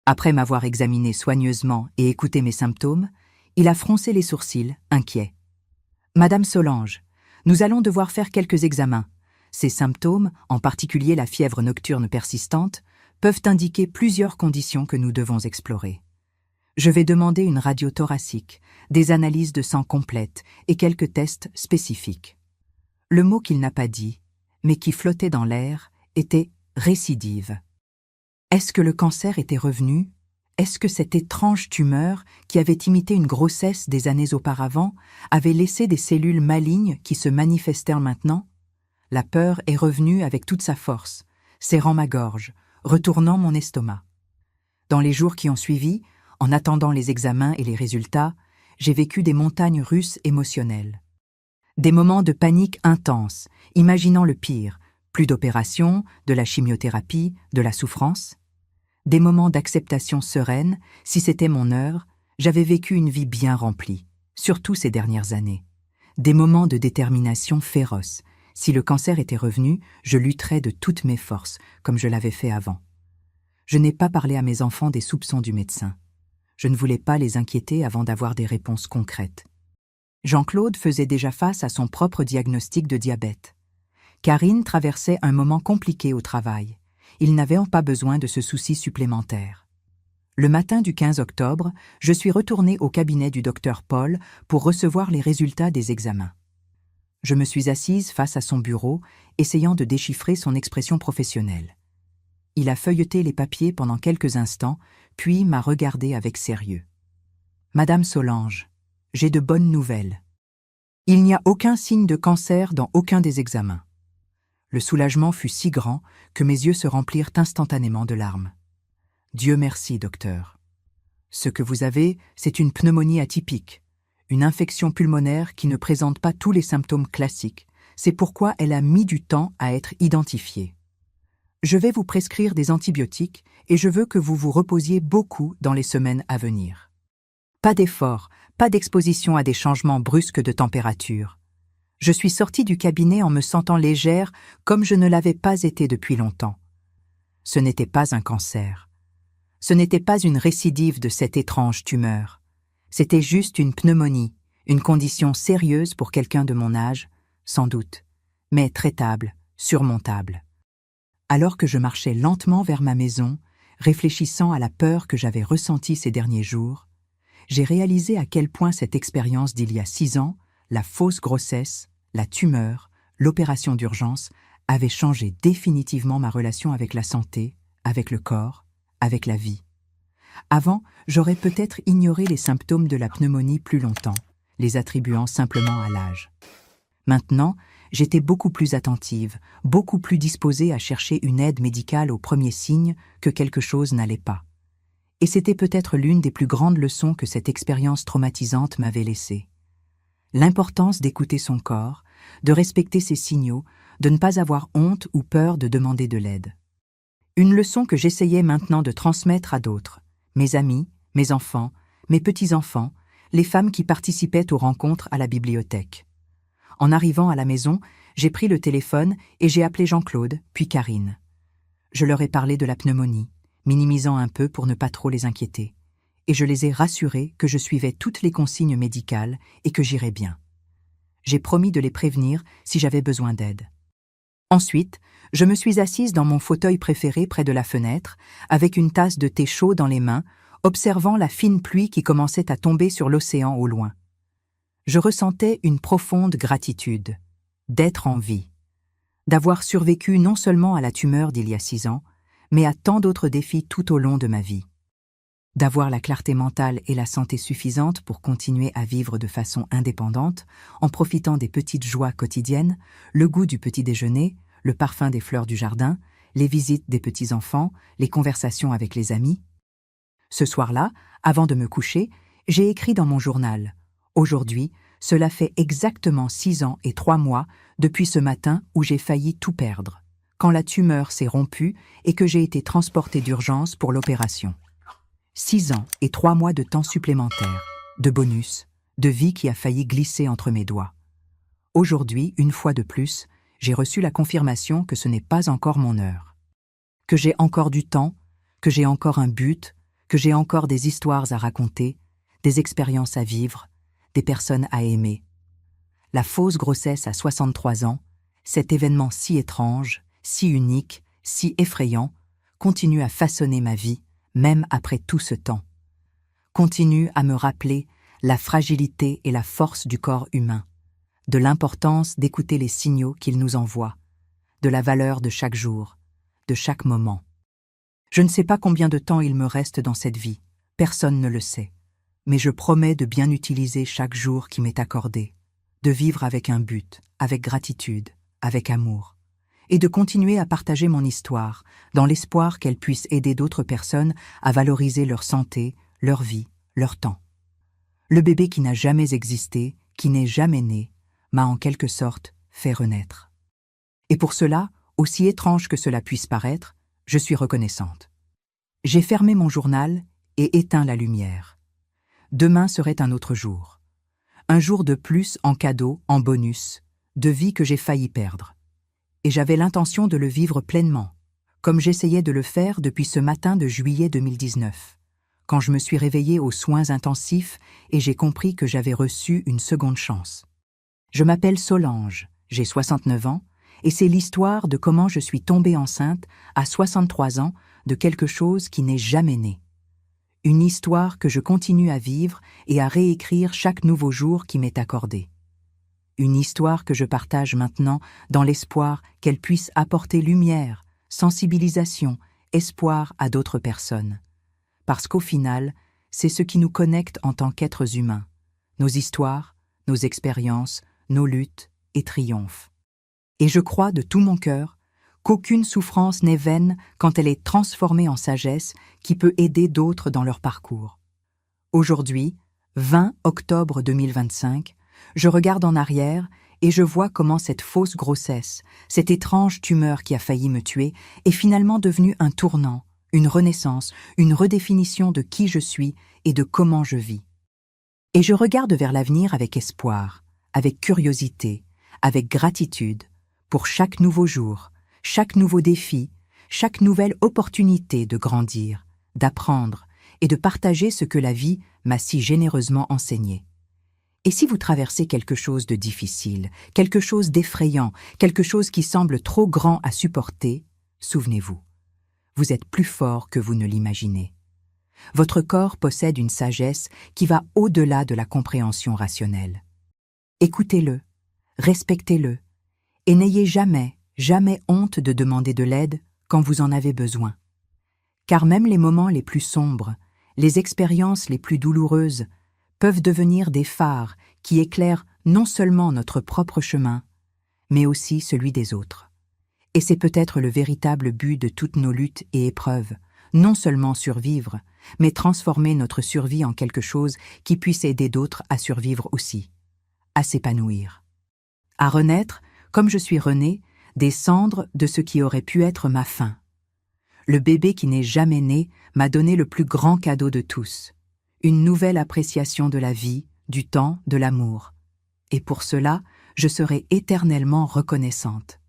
Après m'avoir examiné soigneusement et écouté mes symptômes, il a froncé les sourcils, inquiet. « Madame Solange, nous allons devoir faire quelques examens. Ces symptômes, en particulier la fièvre nocturne persistante, peuvent indiquer plusieurs conditions que nous devons explorer. Je vais demander une radio thoracique, des analyses de sang complètes et quelques tests spécifiques. » Le mot qu'il n'a pas dit, mais qui flottait dans l'air, était « récidive ». Est-ce que le cancer était revenu ? Est-ce que cette étrange tumeur, qui avait imité une grossesse des années auparavant, avait laissé des cellules malignes qui se manifestèrent maintenant ? La peur est revenue avec toute sa force, serrant ma gorge, retournant mon estomac. Dans les jours qui ont suivi, En attendant les examens et les résultats, j'ai vécu des montagnes russes émotionnelles. Des moments de panique intense, imaginant le pire, plus d'opérations, de la chimiothérapie, de la souffrance. Des moments d'acceptation sereine, si c'était mon heure, j'avais vécu une vie bien remplie, surtout ces dernières années. Des moments de détermination féroce. Si le cancer était revenu, je lutterais de toutes mes forces, comme je l'avais fait avant. Je n'ai pas parlé à mes enfants des soupçons du médecin. Je ne voulais pas les inquiéter avant d'avoir des réponses concrètes. Jean-Claude faisait déjà face à son propre diagnostic de diabète. Karine traversait un moment compliqué au travail. Ils n'avaient pas besoin de ce souci supplémentaire. Le matin du 15 octobre, je suis retournée au cabinet du docteur Paul pour recevoir les résultats des examens. Je me suis assise face à son bureau, essayant de déchiffrer son expression professionnelle. Il a feuilleté les papiers pendant quelques instants, puis m'a regardée avec sérieux. « Madame Solange, j'ai de bonnes nouvelles. Il n'y a aucun signe de cancer dans aucun des examens. » Le soulagement fut si grand que mes yeux se remplirent instantanément de larmes. « Dieu merci, docteur. Ce que vous avez, c'est une pneumonie atypique, une infection pulmonaire qui ne présente pas tous les symptômes classiques. C'est pourquoi elle a mis du temps à être identifiée. Je vais vous prescrire des antibiotiques et je veux que vous vous reposiez beaucoup dans les semaines à venir. Pas d'effort, pas d'exposition à des changements brusques de température. Je suis sortie du cabinet en me sentant légère comme je ne l'avais pas été depuis longtemps. Ce n'était pas un cancer. Ce n'était pas une récidive de cette étrange tumeur. C'était juste une pneumonie, une condition sérieuse pour quelqu'un de mon âge, sans doute, mais traitable, surmontable. Alors que je marchais lentement vers ma maison, réfléchissant à la peur que j'avais ressentie ces derniers jours, j'ai réalisé à quel point cette expérience d'il y a 6 ans, la fausse grossesse, la tumeur, l'opération d'urgence, avait changé définitivement ma relation avec la santé, avec le corps, avec la vie. Avant, j'aurais peut-être ignoré les symptômes de la pneumonie plus longtemps, les attribuant simplement à l'âge. Maintenant, j'étais beaucoup plus attentive, beaucoup plus disposée à chercher une aide médicale au premier signe que quelque chose n'allait pas. Et c'était peut-être l'une des plus grandes leçons que cette expérience traumatisante m'avait laissée. L'importance d'écouter son corps, de respecter ses signaux, de ne pas avoir honte ou peur de demander de l'aide. Une leçon que j'essayais maintenant de transmettre à d'autres, mes amis, mes enfants, mes petits-enfants, les femmes qui participaient aux rencontres à la bibliothèque. En arrivant à la maison, j'ai pris le téléphone et j'ai appelé Jean-Claude, puis Karine. Je leur ai parlé de la pneumonie, minimisant un peu pour ne pas trop les inquiéter, et je les ai rassurés que je suivais toutes les consignes médicales et que j'irais bien. J'ai promis de les prévenir si j'avais besoin d'aide. Ensuite, je me suis assise dans mon fauteuil préféré près de la fenêtre, avec une tasse de thé chaud dans les mains, observant la fine pluie qui commençait à tomber sur l'océan au loin. Je ressentais une profonde gratitude, d'être en vie, d'avoir survécu non seulement à la tumeur d'il y a 6 ans, mais à tant d'autres défis tout au long de ma vie. D'avoir la clarté mentale et la santé suffisante pour continuer à vivre de façon indépendante, en profitant des petites joies quotidiennes, le goût du petit déjeuner, le parfum des fleurs du jardin, les visites des petits-enfants, les conversations avec les amis. Ce soir-là, avant de me coucher, j'ai écrit dans mon journal « Aujourd'hui, cela fait exactement 6 ans et 3 mois depuis ce matin où j'ai failli tout perdre, quand la tumeur s'est rompue et que j'ai été transportée d'urgence pour l'opération. 6 ans et 3 mois de temps supplémentaires, de bonus, de vie qui a failli glisser entre mes doigts. Aujourd'hui, une fois de plus, j'ai reçu la confirmation que ce n'est pas encore mon heure. Que j'ai encore du temps, que j'ai encore un but, que j'ai encore des histoires à raconter, des expériences à vivre, des personnes à aimer. La fausse grossesse à 63 ans, cet événement si étrange, si unique, si effrayant, continue à façonner ma vie, même après tout ce temps. Continue à me rappeler la fragilité et la force du corps humain, de l'importance d'écouter les signaux qu'il nous envoie, de la valeur de chaque jour, de chaque moment. Je ne sais pas combien de temps il me reste dans cette vie, personne ne le sait, mais je promets de bien utiliser chaque jour qui m'est accordé, de vivre avec un but, avec gratitude, avec amour, et de continuer à partager mon histoire, dans l'espoir qu'elle puisse aider d'autres personnes à valoriser leur santé, leur vie, leur temps. Le bébé qui n'a jamais existé, qui n'est jamais né, m'a en quelque sorte fait renaître. Et pour cela, aussi étrange que cela puisse paraître, je suis reconnaissante. J'ai fermé mon journal et éteint la lumière. Demain serait un autre jour. Un jour de plus en cadeau, en bonus, de vie que j'ai failli perdre. Et j'avais l'intention de le vivre pleinement, comme j'essayais de le faire depuis ce matin de juillet 2019, quand je me suis réveillée aux soins intensifs et j'ai compris que j'avais reçu une seconde chance. Je m'appelle Solange, j'ai 69 ans, et c'est l'histoire de comment je suis tombée enceinte à 63 ans de quelque chose qui n'est jamais né. Une histoire que je continue à vivre et à réécrire chaque nouveau jour qui m'est accordé. Une histoire que je partage maintenant dans l'espoir qu'elle puisse apporter lumière, sensibilisation, espoir à d'autres personnes. Parce qu'au final, c'est ce qui nous connecte en tant qu'êtres humains. Nos histoires, nos expériences, nos luttes et triomphes. Et je crois de tout mon cœur qu'aucune souffrance n'est vaine quand elle est transformée en sagesse qui peut aider d'autres dans leur parcours. Aujourd'hui, 20 octobre 2025, je regarde en arrière et je vois comment cette fausse grossesse, cette étrange tumeur qui a failli me tuer, est finalement devenue un tournant, une renaissance, une redéfinition de qui je suis et de comment je vis. Et je regarde vers l'avenir avec espoir, avec curiosité, avec gratitude, pour chaque nouveau jour, chaque nouveau défi, chaque nouvelle opportunité de grandir, d'apprendre et de partager ce que la vie m'a si généreusement enseigné. Et si vous traversez quelque chose de difficile, quelque chose d'effrayant, quelque chose qui semble trop grand à supporter, souvenez-vous, vous êtes plus fort que vous ne l'imaginez. Votre corps possède une sagesse qui va au-delà de la compréhension rationnelle. Écoutez-le, respectez-le, et n'ayez jamais honte de demander de l'aide quand vous en avez besoin. Car même les moments les plus sombres, les expériences les plus douloureuses, peuvent devenir des phares qui éclairent non seulement notre propre chemin, mais aussi celui des autres. Et c'est peut-être le véritable but de toutes nos luttes et épreuves, non seulement survivre, mais transformer notre survie en quelque chose qui puisse aider d'autres à survivre aussi, à s'épanouir. À renaître, comme je suis renée, des cendres de ce qui aurait pu être ma fin. Le bébé qui n'est jamais né m'a donné le plus grand cadeau de tous, une nouvelle appréciation de la vie, du temps, de l'amour. Et pour cela, je serai éternellement reconnaissante.